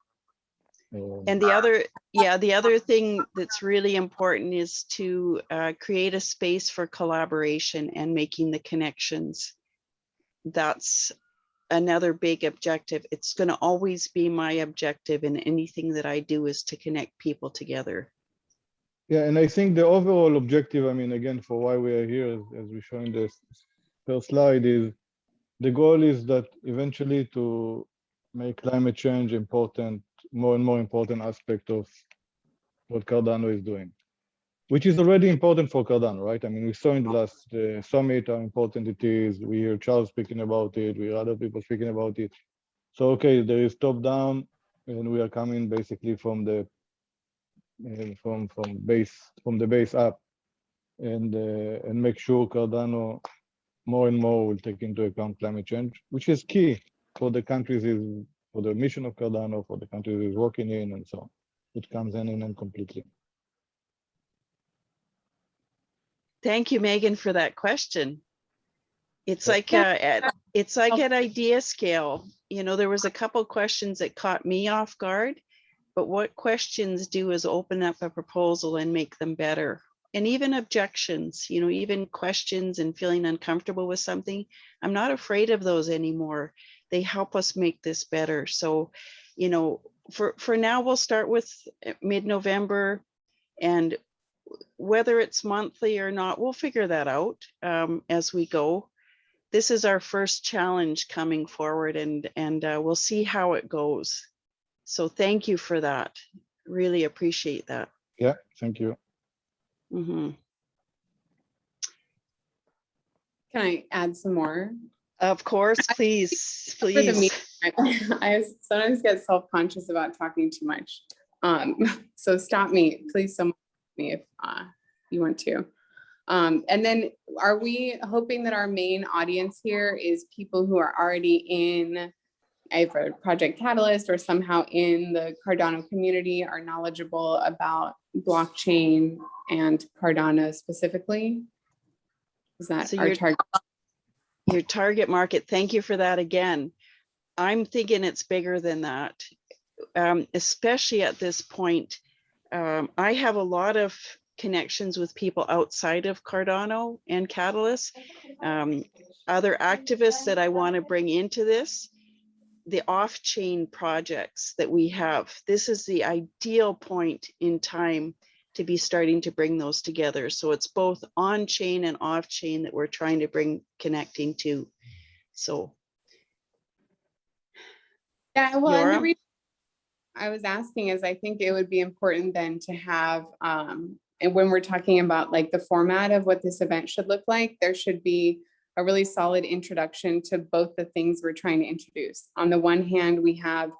And the other thing that's really important is to create a space for collaboration and making the connections. That's another big objective. It's going to always be my objective in anything that I do, is to connect people together. Yeah, and I think the overall objective, I mean, again, for why we are here, as we show in this first slide, is the goal is that eventually to make climate change important, more and more important aspect of what Cardano is doing, which is already important for Cardano, right? I mean, we saw in the last summit how important it is. We hear Charles speaking about it. We hear other people speaking about it. So, okay, there is top down, and we are coming basically from the base up, and make sure Cardano more and more will take into account climate change, which is key for the countries, for the mission of Cardano, for the countries it's working in, and so on. It comes in and completely. Thank you, Megan, for that question. It's like it's like at idea scale. You know, there was a couple questions that caught me off guard, but what questions do is open up a proposal and make them better. And even objections, you know, even questions and feeling uncomfortable with something, I'm not afraid of those anymore. They help us make this better. So, you know, for now, we'll start with mid-November, and whether it's monthly or not, we'll figure that out as we go. this is our first challenge coming forward, and we'll see how it goes. So thank you for that. Really appreciate that. Yeah, thank you. Mm-hmm. Can I add some more? Of course, please, For the please. I sometimes get self-conscious about talking too much. So stop me, please, someone stop me if you want to. And then are we hoping that our main audience here is people who are already in either Project Catalyst or somehow in the Cardano community, are knowledgeable about blockchain and Cardano specifically? Is that So our target? Your target market, thank you for that again. I'm thinking it's bigger than that, especially at this point. I have a lot of connections with people outside of Cardano and Catalyst, other activists that I want to bring into this, the off-chain projects that we have. This is the ideal point in time to be starting to bring those together. So it's both on-chain and off-chain that we're trying to bring connecting to. So. Yeah, well, and the Laura? reason I was asking is I think it would be important then to have, and when we're talking about like the format of what this event should look like, there should be a really solid introduction to both the things we're trying to introduce. On the one hand, we have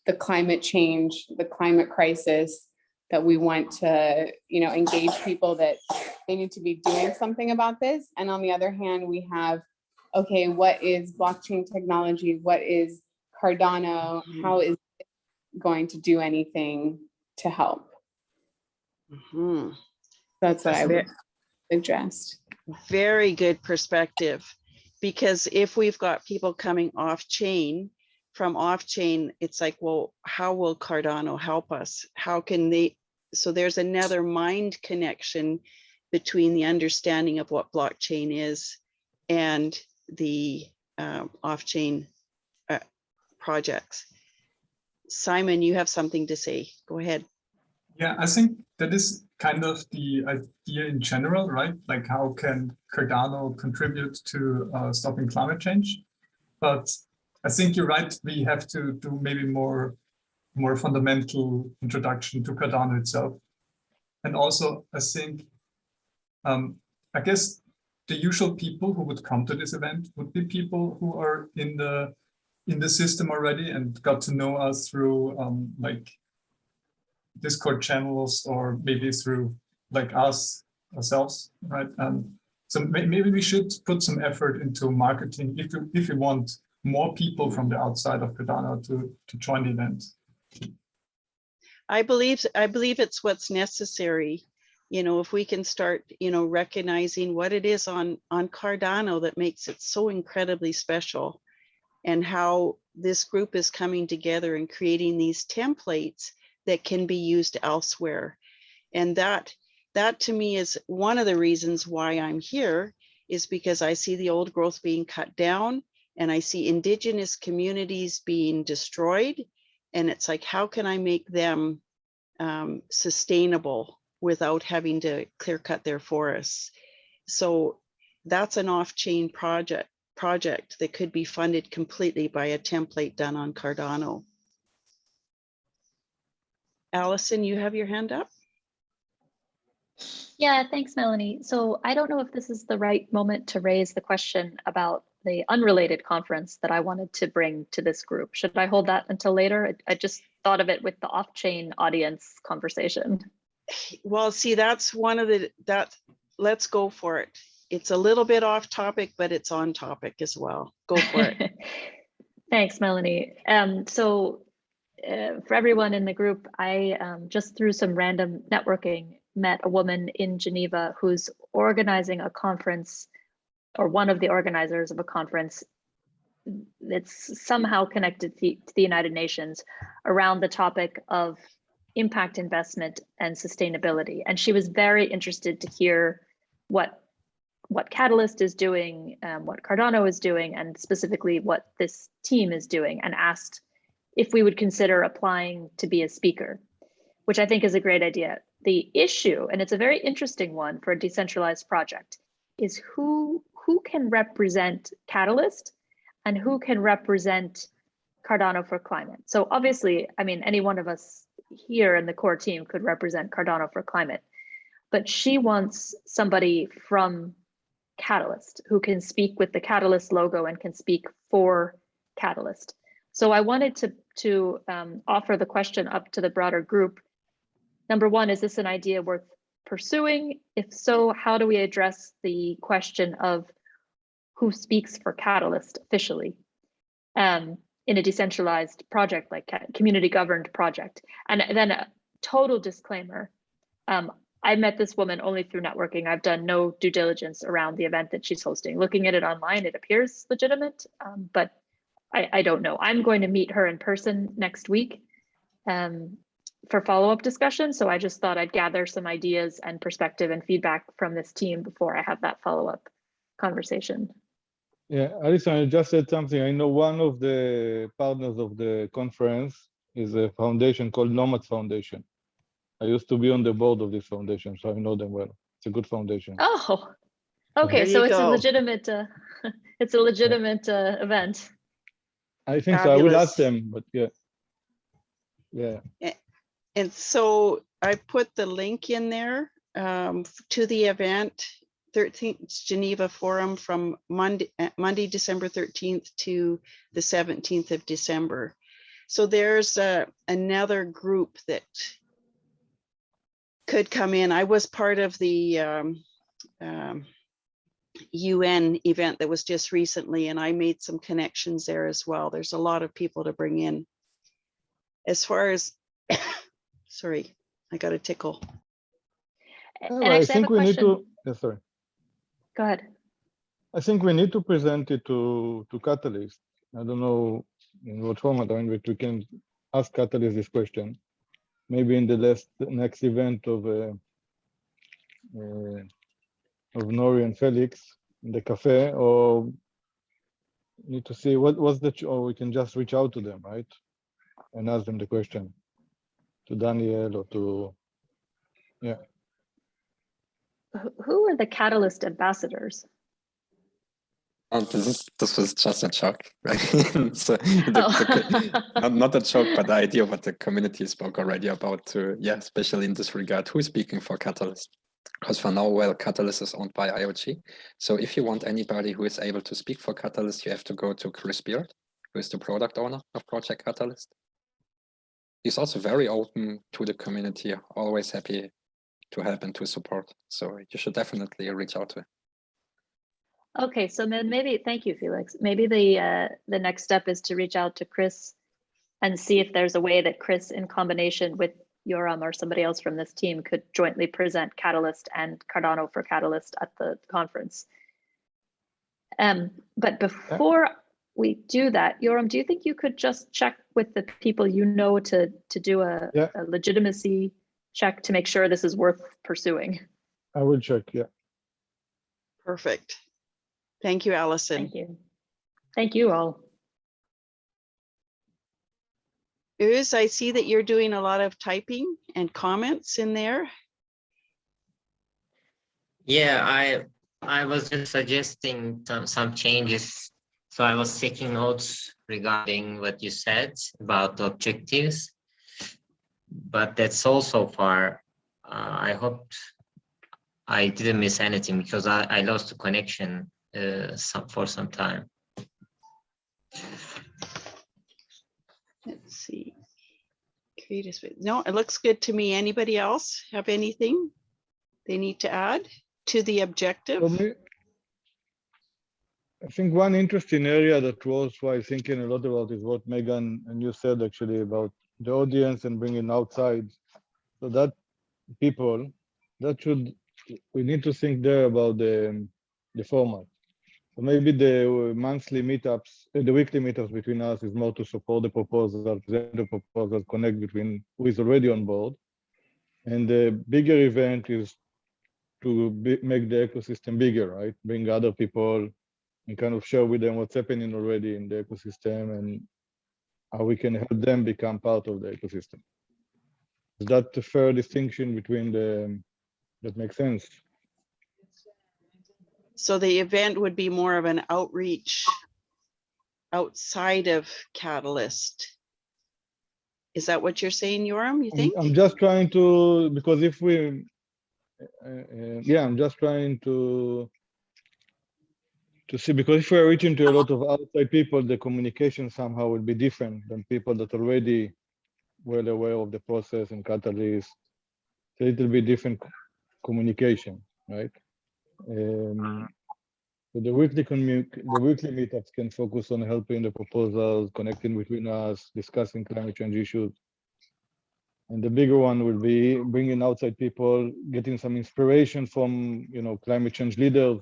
the climate change, the climate crisis, that we want to, engage people that they need to be doing something about this. And on the other hand, we have, okay, what is blockchain technology? What is Cardano? How is it going to do anything to help? Mm-hmm. That's what I would suggest. Very good perspective, because if we've got people coming off chain, from off chain, it's like, well, how will Cardano help us? How can they? So there's another mind connection between the understanding of what blockchain is and the off-chain projects. Simon, you have something to say. Go ahead. Yeah, I think that is kind of the idea in general, right? Like, how can Cardano contribute to stopping climate change? But I think you're right. We have to do maybe more fundamental introduction to Cardano itself. And also, I think, I guess the usual people who would come to this event would be people who are in the system already and got to know us through like Discord channels, or maybe through like us ourselves, right? So maybe we should put some effort into marketing if you want more people from the outside of Cardano to join the event. I believe it's what's necessary. If we can start, recognizing what it is on Cardano that makes it so incredibly special, and how this group is coming together and creating these templates that can be used elsewhere. And that to me is one of the reasons why I'm here, is because I see the old growth being cut down, and I see indigenous communities being destroyed. And it's like, how can I make them sustainable without having to clear cut their forests? So that's an off-chain project that could be funded completely by a template done on Cardano. Allison, you have your hand up. Yeah, thanks, Melanie. So I don't know if this is the right moment to raise the question about the unrelated conference that I wanted to bring to this group. Should I hold that until later? I just thought of it with the off-chain audience conversation. Well, see, that's one of let's go for it. It's a little bit off topic, but it's on topic as well. Go for it. Thanks, Melanie. For everyone in the group, I just through some random networking met a woman in Geneva who's organizing a conference, or one of the organizers of a conference that's somehow connected to the United Nations around the topic of impact investment and sustainability. And she was very interested to hear what Catalyst is doing, what Cardano is doing, and specifically what this team is doing, and asked if we would consider applying to be a speaker, which I think is a great idea. The issue, and it's a very interesting one for a decentralized project, is who who can represent Catalyst and who can represent Cardano for Climate. So obviously, I mean, any one of us here in the core team could represent Cardano for Climate, but she wants somebody from Catalyst who can speak with the Catalyst logo and can speak for Catalyst. So I wanted to offer the question up to the broader group. Number one, is this an idea worth pursuing? If so, how do we address the question of who speaks for Catalyst officially in a decentralized project like community governed project? And then a total disclaimer. I met this woman only through networking. I've done no due diligence around the event that she's hosting. Looking at it online, it appears legitimate, but I don't know. I'm going to meet her in person next week for follow-up discussion. So I just thought I'd gather some ideas and perspective and feedback from this team before I have that follow-up conversation. Yeah, Alison, I just said something. I know one of the partners of the conference is a foundation called Nomad Foundation. I used to be on the board of this foundation, so I know them well. It's a good foundation. Oh, okay. So it's a legitimate, event. I think so. I will ask them, but yeah. Yeah. And so I put the link in there to the event, 13th Geneva Forum from Monday, December 13th to the 17th of December. So there's another group that could come in. I was part of the UN event that was just recently, and I made some connections there as well. There's a lot of people to bring in. As far as, sorry, I got a tickle. And I think we need to, yeah, sorry. Go ahead. I think we need to present it to Catalyst. I don't know in what format, I mean, we can ask Catalyst this question. Maybe in the next event of Nori and Felix in the cafe, or need to see what's or we can just reach out to them, right? And ask them the question, to Daniel or to, yeah. Who are the Catalyst ambassadors? This was just a joke, right? So not a joke, but the idea what the community spoke already about, yeah, especially in this regard, who's speaking for Catalyst? Because for now, well, Catalyst is owned by IoT. So if you want anybody who is able to speak for Catalyst, you have to go to Chris Beard, who is the product owner of Project Catalyst. He's also very open to the community, always happy to help and to support. So you should definitely reach out to him. Okay, so then maybe, thank you, Felix. Maybe the next step is to reach out to Chris and see if there's a way that Chris, in combination with Yoram or somebody else from this team, could jointly present Catalyst and Cardano for Catalyst at the conference. But before we do that, Yoram, do you think you could just check with the people you know to do a legitimacy check to make sure this is worth pursuing? I will check, yeah. Perfect. Thank you, Allison. Thank you. Thank you all. Uz, I see that you're doing a lot of typing and comments in there. Yeah, I was just suggesting some changes. So I was taking notes regarding what you said about the objectives, but that's all so far. I hope I didn't miss anything because I lost the connection for some time. Let's see. No, it looks good to me. Anybody else have anything they need to add to the objective? I think one interesting area that was why thinking a lot about is what Megan and you said actually about the audience and bringing outside. So that people, we need to think there about the format. So maybe the monthly meetups, the weekly meetups between us is more to support the proposal, present the proposal, connect between who is already on board. And the bigger event is to make the ecosystem bigger, right? Bring other people and kind of share with them what's happening already in the ecosystem and how we can help them become part of the ecosystem. Is that a fair distinction between that makes sense? So the event would be more of an outreach outside of Catalyst. Is that what you're saying, Yoram, you think? I'm just trying to, because if we, yeah, I'm just trying to see, because if we're reaching to a lot of outside people, the communication somehow will be different than people that already well aware of the process and Catalyst. So it will be different communication, right? So the weekly meetups can focus on helping the proposals, connecting between us, discussing climate change issues. And the bigger one will be bringing outside people, getting some inspiration from, you know, climate change leaders,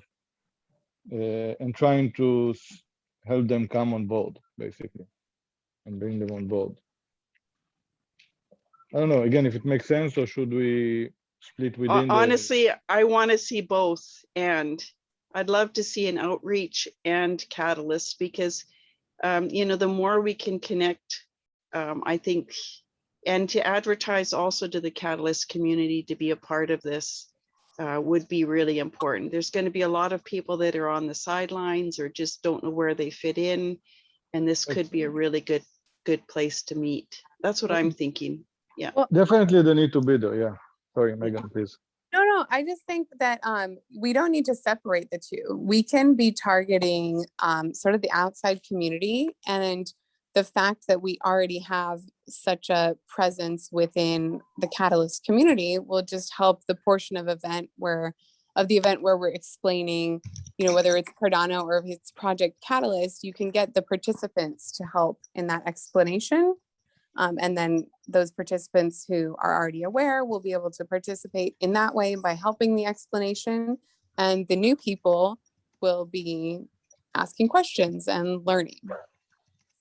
and trying to help them come on board, basically, and bring them on board. I don't know, again, if it makes sense, or should we split within? Honestly, I want to see both. And I'd love to see an outreach and Catalyst, because, you know, the more we can connect, I think, and to advertise also to the Catalyst community to be a part of this would be really important. There's going to be a lot of people that are on the sidelines or just don't know where they fit in. And this could be a really good place to meet. That's what I'm thinking. Yeah. Well, definitely they need to be there, yeah. Sorry, Megan, please. No, I just think that we don't need to separate the two. We can be targeting sort of the outside community, and the fact that we already have such a presence within the Catalyst community will just help the portion of the event where we're explaining, you know, whether it's Cardano or if it's Project Catalyst, you can get the participants to help in that explanation. And then those participants who are already aware will be able to participate in that way by helping the explanation. And the new people will be asking questions and learning.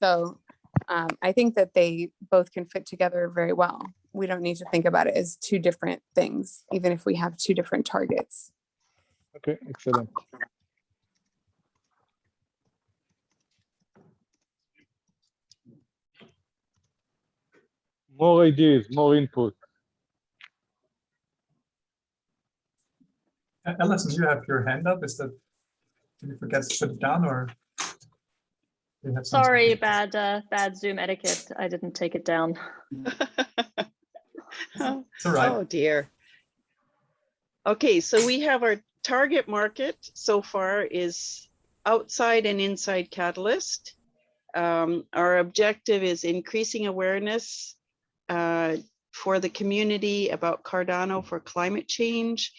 So I think that they both can fit together very well. We don't need to think about it as two different things, even if we have two different targets. Okay, excellent. More ideas, more input. Alison, you have your hand up. Is that, did you forget to put it down, or? You have Sorry, bad Zoom etiquette. I didn't take it down. It's all right. Oh dear. Okay, so we have our target market so far is outside and inside Catalyst. Our objective is increasing awareness for the community about Cardano for climate change,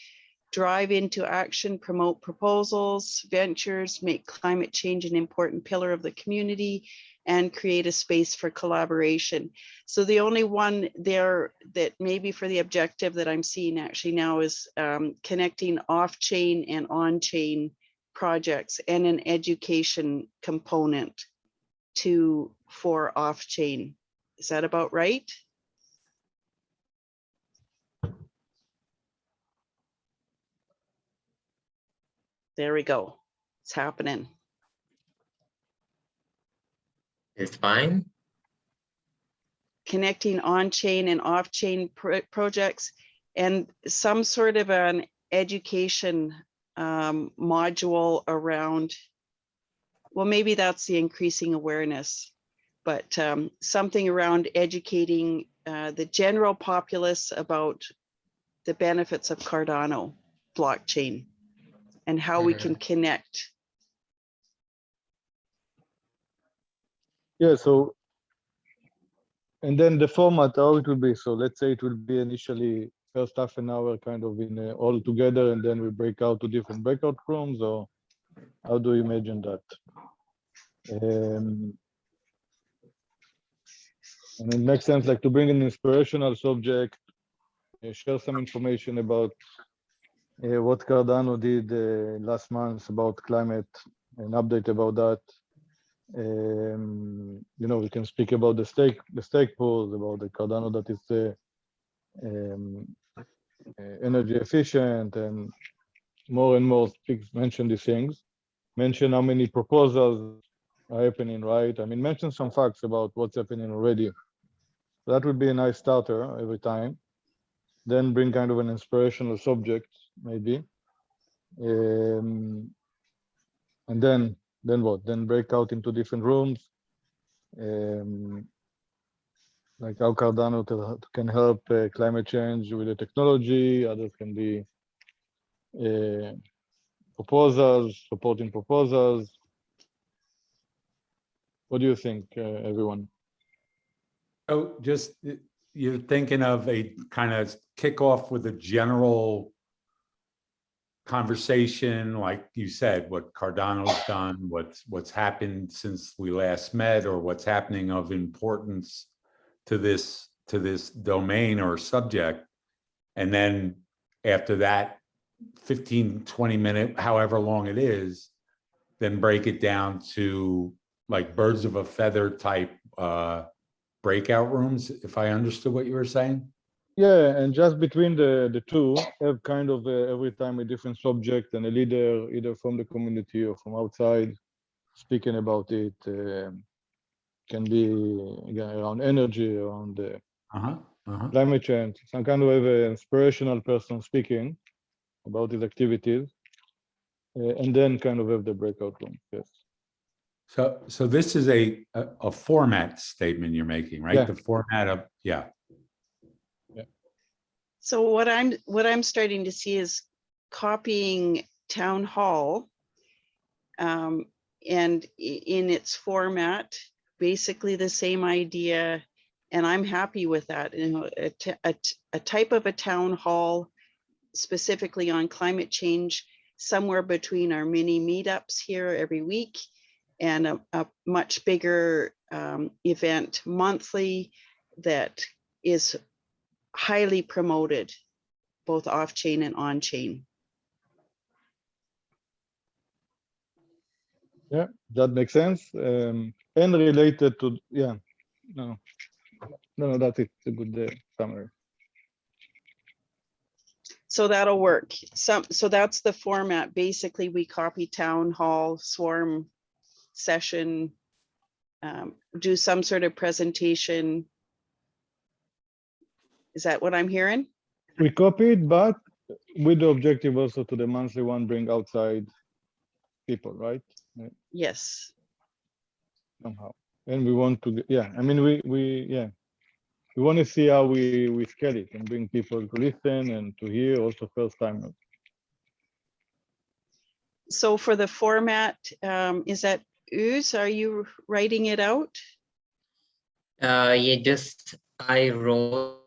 drive into action, promote proposals, ventures, make climate change an important pillar of the community, and create a space for collaboration. So the only one there that maybe for the objective that I'm seeing actually now is connecting off-chain and on-chain projects and an education component for off-chain. Is that about right? There we go. It's happening. It's fine. Connecting on-chain and off-chain projects and some sort of an education module around, well, maybe that's the increasing awareness, but something around educating the general populace about the benefits of Cardano blockchain and how we can connect. Yeah, so, and then the format, how it will be. So let's say it will be initially first half an hour kind of in all together, and then we break out to different breakout rooms, or how do you imagine that? And it makes sense like to bring an inspirational subject, share some information about what Cardano did last month about climate, an update about that. You know, we can speak about the stake pools, about the Cardano that is energy efficient, and more mention these things. Mention how many proposals are happening, right? I mean, mention some facts about what's happening already. That would be a nice starter every time. Then bring kind of an inspirational subject, maybe. And then what? Then break out into different rooms. Like how Cardano can help climate change with the technology. Others can be proposals, supporting proposals. What do you think, everyone? So just you're thinking of a kind of kickoff with a general conversation, like you said, what Cardano's done, what's happened since we last met, or what's happening of importance to this domain or subject. And then after that 15-20 minute, however long it is, then break it down to like birds of a feather type breakout rooms, if I understood what you were saying. Yeah, and just between the two, have kind of every time a different subject and a leader, either from the community or from outside, speaking about it. Can be again around energy, around climate change. Some kind of an inspirational person speaking about his activities, and then kind of have the breakout room. Yes. So this is a format statement you're making, right? Yeah. The format of, yeah. So what I'm starting to see is copying town hall, and in its format, basically the same idea, and I'm happy with that. You know, a type of a town hall specifically on climate change, somewhere between our mini meetups here every week and a much bigger event monthly that is highly promoted, both off-chain and on-chain. Yeah, that makes sense. And related to, yeah, no, that's it. It's a good summary. So that'll work. So that's the format. Basically, we copy town hall, swarm session, do some sort of presentation. Is that what I'm hearing? We copied, but with the objective also to the monthly one, bring outside people, right? Yes. Somehow. And we want to, yeah, I mean, we want to see how we scale it and bring people to listen and to hear, also first timers. So for the format, is that Uz? Are you writing it out? Yeah, just I wrote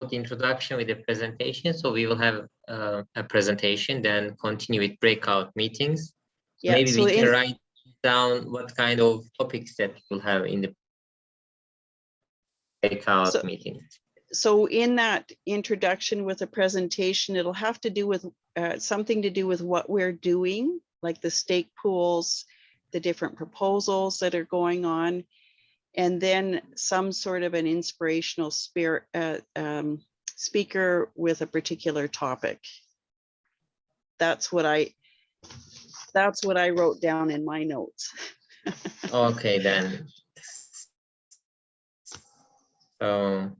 the introduction with the presentation. So we will have a presentation, then continue with breakout meetings. Yeah, maybe so we can write down what kind of topics that we'll have in the breakout meetings. So in that introduction with a presentation, it'll have to do with something to do with what we're doing, like the stake pools, the different proposals that are going on, and then some sort of an inspirational speaker with a particular topic. That's what I wrote down in my notes. Okay, then. So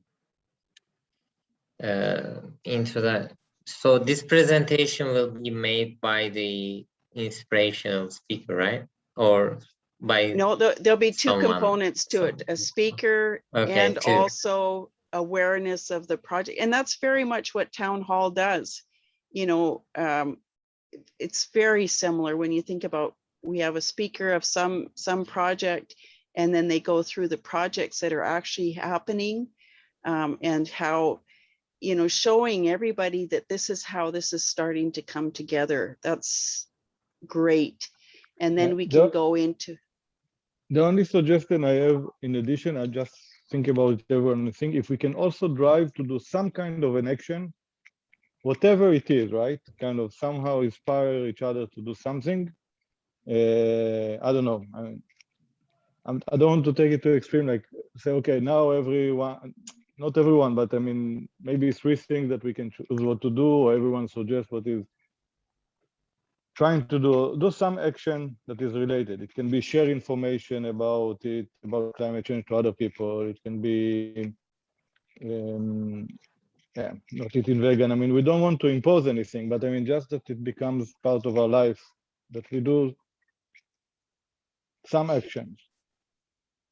into that. So this presentation will be made by the inspirational speaker, right? Or by no, there'll be two someone. Components to it: a speaker, okay, and also awareness of the project. And that's very much what town hall does. You know, it's very similar when you think about, we have a speaker of some project, and then they go through the projects that are actually happening, and how, you know, showing everybody that this is how this is starting to come together. That's great. And then we can go into. The only suggestion I have, in addition, I just think about everyone. I think if we can also drive to do some kind of an action, whatever it is, right? Kind of somehow inspire each other to do something. I don't know. I don't want to take it to extreme, like say, okay, now everyone, not everyone, but I mean, maybe 3 things that we can choose what to do, or everyone suggests what is. Trying to do some action that is related. It can be share information about it, about climate change to other people. It can be, yeah, not eating vegan. I mean, we don't want to impose anything, but I mean, just that it becomes part of our life, that we do some actions,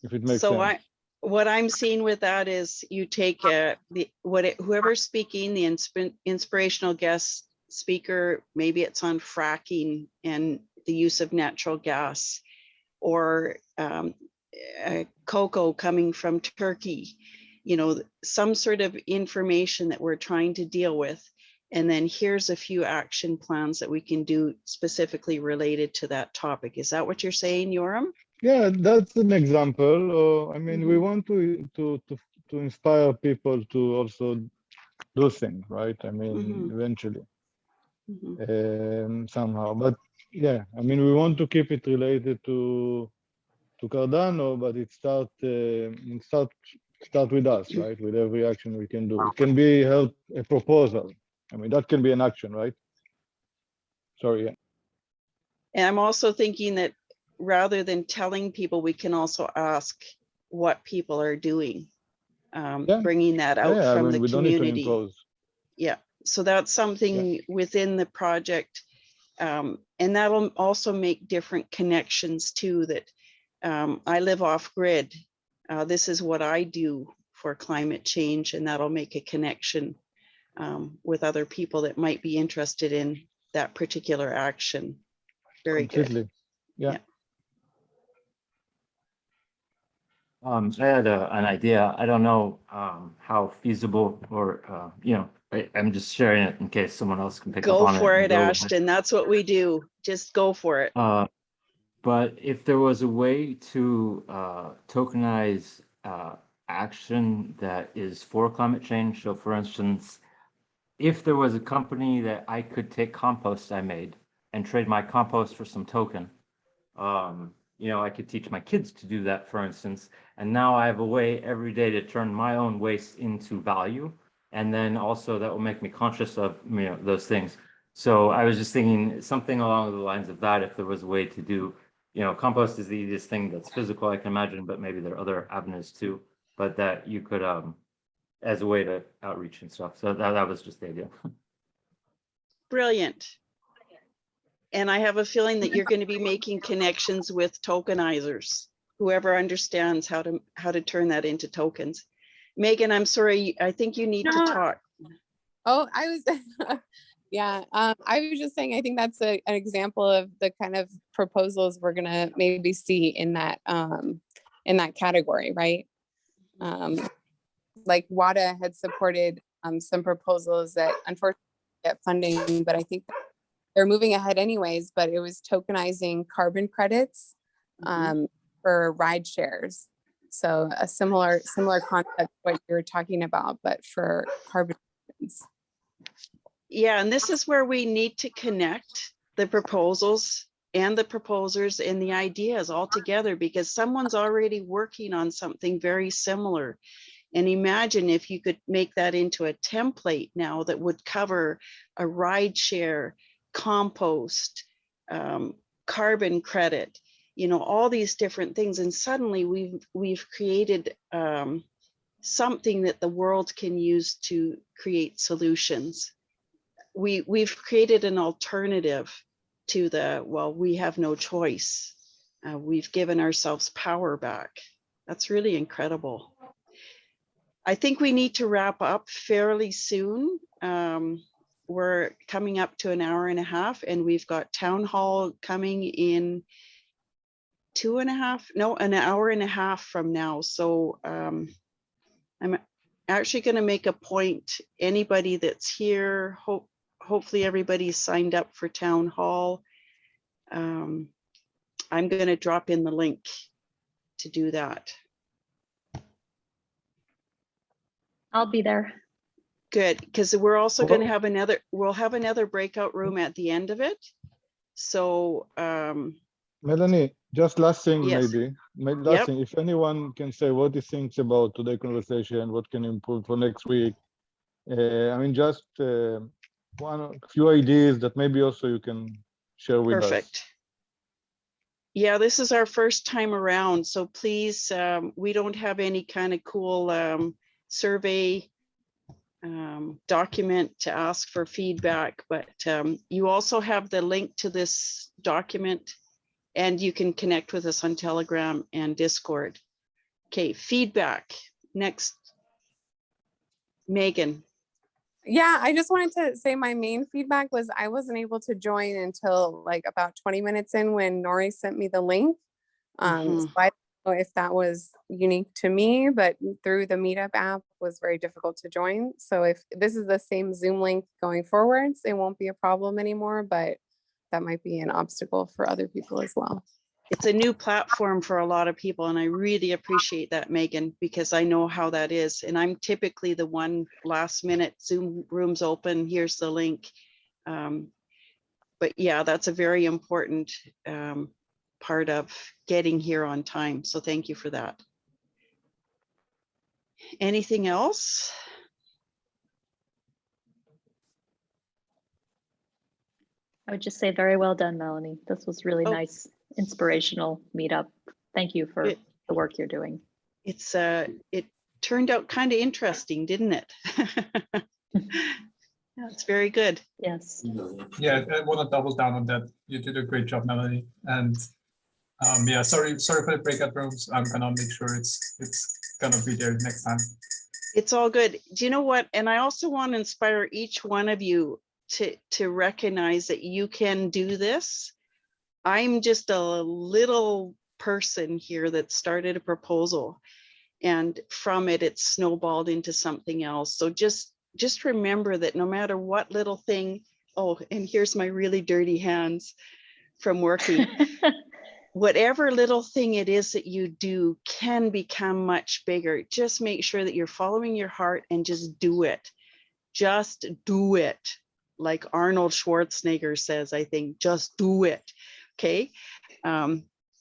if it makes So sense. what I'm seeing with that is you take whoever's speaking, the inspirational guest speaker, maybe it's on fracking and the use of natural gas, or cocoa coming from Turkey, you know, some sort of information that we're trying to deal with. And then here's a few action plans that we can do specifically related to that topic. Is that what you're saying, Yoram? Yeah, that's an example. I mean, we want to inspire people to also do things, right? I mean, eventually, somehow. But yeah, I mean, we want to keep it related to Cardano, but it start with us, right? With every action we can do. It can be a proposal. I mean, that can be an action, right? Sorry. Yeah. And I'm also thinking that rather than telling people, we can also ask what people are doing, bringing that out from the community. Yeah, so that's something within the project. And that'll also make different connections too, that I live off grid. This is what I do for climate change, and that'll make a connection with other people that might be interested in that particular action. Very good. Yeah. I had an idea. I don't know how feasible or, I'm just sharing it in case someone else can pick up on it. Go for it, Ashton. That's what we do. Just go for it. But if there was a way to tokenize action that is for climate change, so for instance, if there was a company that I could take compost I made and trade my compost for some token, I could teach my kids to do that, for instance, and now I have a way every day to turn my own waste into value, and then also that will make me conscious of those things. So I was just thinking something along the lines of that, if there was a way to do, compost is the easiest thing that's physical, I can imagine, but maybe there are other avenues too, but that you could, as a way to outreach and stuff. So that was just the idea. Brilliant. And I have a feeling that you're going to be making connections with tokenizers, whoever understands how to turn that into tokens. Megan, I'm sorry, I think you need to talk. Oh, I was, yeah, I was just saying, I think that's an example of the kind of proposals we're gonna maybe see in that category, right? Like WADA had supported some proposals that unfortunately get funding, but I think they're moving ahead anyways, but it was tokenizing carbon credits for ride shares. So a similar concept to what you were talking about, but for carbon credits. Yeah, and this is where we need to connect the proposals and the proposers and the ideas all together, because someone's already working on something very similar. And imagine if you could make that into a template now that would cover a ride share, compost, carbon credit, all these different things. And suddenly we've created something that the world can use to create solutions. We've created an alternative to we have no choice. We've given ourselves power back. That's really incredible. I think we need to wrap up fairly soon. We're coming up to an hour and a half, and we've got town hall coming in an hour and a half from now. So I'm actually going to make a point, anybody that's here, hopefully everybody's signed up for town hall. I'm going to drop in the link to do that. I'll be there. Good, because we're also going to have another breakout room at the end of it. So Melanie, just last thing, yes. maybe last thing, if anyone can say what he thinks about today's conversation, what can improve for next week. I mean, just a few ideas that maybe also you can share with us. Perfect. Yeah, this is our first time around, so please, we don't have any kind of cool survey document to ask for feedback, but you also have the link to this document, and you can connect with us on Telegram and Discord. Okay, feedback. Next, Megan. Yeah, I just wanted to say my main feedback was I wasn't able to join until like about 20 minutes in when Nori sent me the link. So I don't know if that was unique to me, but through the Meetup app was very difficult to join. So if this is the same Zoom link going forwards, it won't be a problem anymore, but that might be an obstacle for other people as well. It's a new platform for a lot of people, and I really appreciate that, Megan, because I know how that is. And I'm typically the one last minute, Zoom room's open, here's the link. But yeah, that's a very important part of getting here on time. So thank you for that. Anything else? I would just say very well done, Melanie. This was really nice, inspirational meetup. Thank you for the work you're doing. It turned out kind of interesting, didn't it? That's very good. Yes. Yeah, I want to double down on that. You did a great job, Melanie. And yeah, sorry for the breakout rooms. I'm gonna make sure it's gonna be there next time. It's all good. Do you know what? And I also want to inspire each one of you to recognize that you can do this. I'm just a little person here that started a proposal, and from it, it's snowballed into something else. So just remember that no matter what little thing, oh, and here's my really dirty hands from working. Whatever little thing it is that you do can become much bigger. Just make sure that you're following your heart and just do it. Just do it. Like Arnold Schwarzenegger says, I think, just do it. Okay.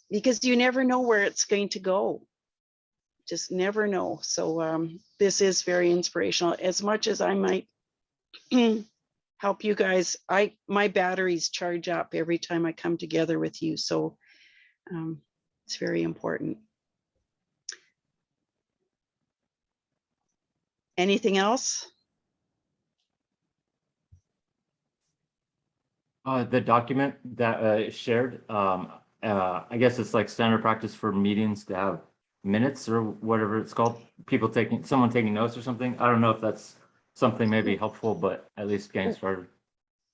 Because you never know where it's going to go. Just never know. So this is very inspirational. As much as I might help you guys, my batteries charge up every time I come together with you. So it's very important. Anything else? The document that shared, I guess it's like standard practice for meetings to have minutes or whatever it's called. Someone taking notes or something. I don't know if that's something maybe helpful, but at least getting started.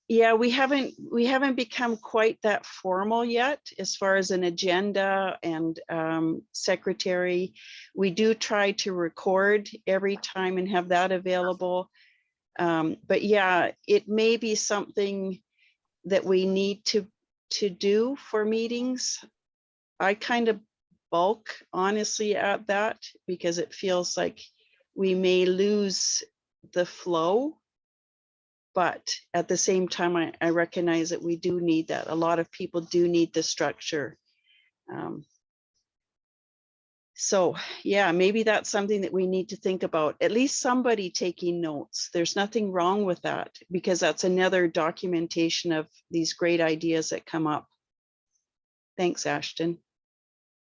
Yeah, we haven't become quite that formal yet as far as an agenda and secretary. We do try to record every time and have that available. But yeah, it may be something that we need to do for meetings. I kind of bulk honestly at that because it feels like we may lose the flow. But at the same time, I recognize that we do need that. A lot of people do need the structure. So yeah, maybe that's something that we need to think about. At least somebody taking notes. There's nothing wrong with that because that's another documentation of these great ideas that come up. Thanks, Ashton.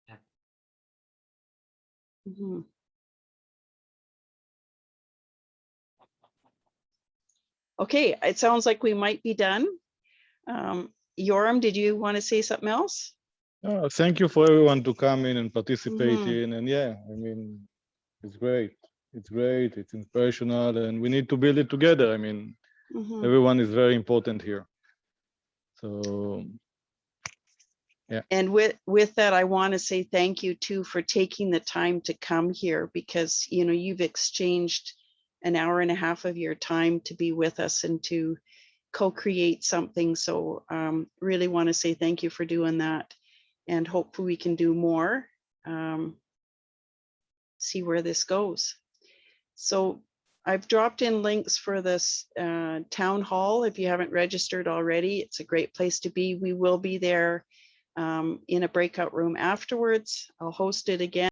Yeah. Mm-hmm. Okay, it sounds like we might be done. Yoram, did you want to say something else? Thank you for everyone to come in and participate in. And yeah, I mean, it's great. It's great. It's inspirational, and we need to build it together. I mean, everyone is very important here. So yeah. And with that, I want to say thank you too for taking the time to come here because you've exchanged an hour and a half of your time to be with us and to co-create something. So really want to say thank you for doing that, and hopefully we can do more. See where this goes. So I've dropped in links for this town hall. If you haven't registered already, it's a great place to be. We will be there in a breakout room afterwards. I'll host it again.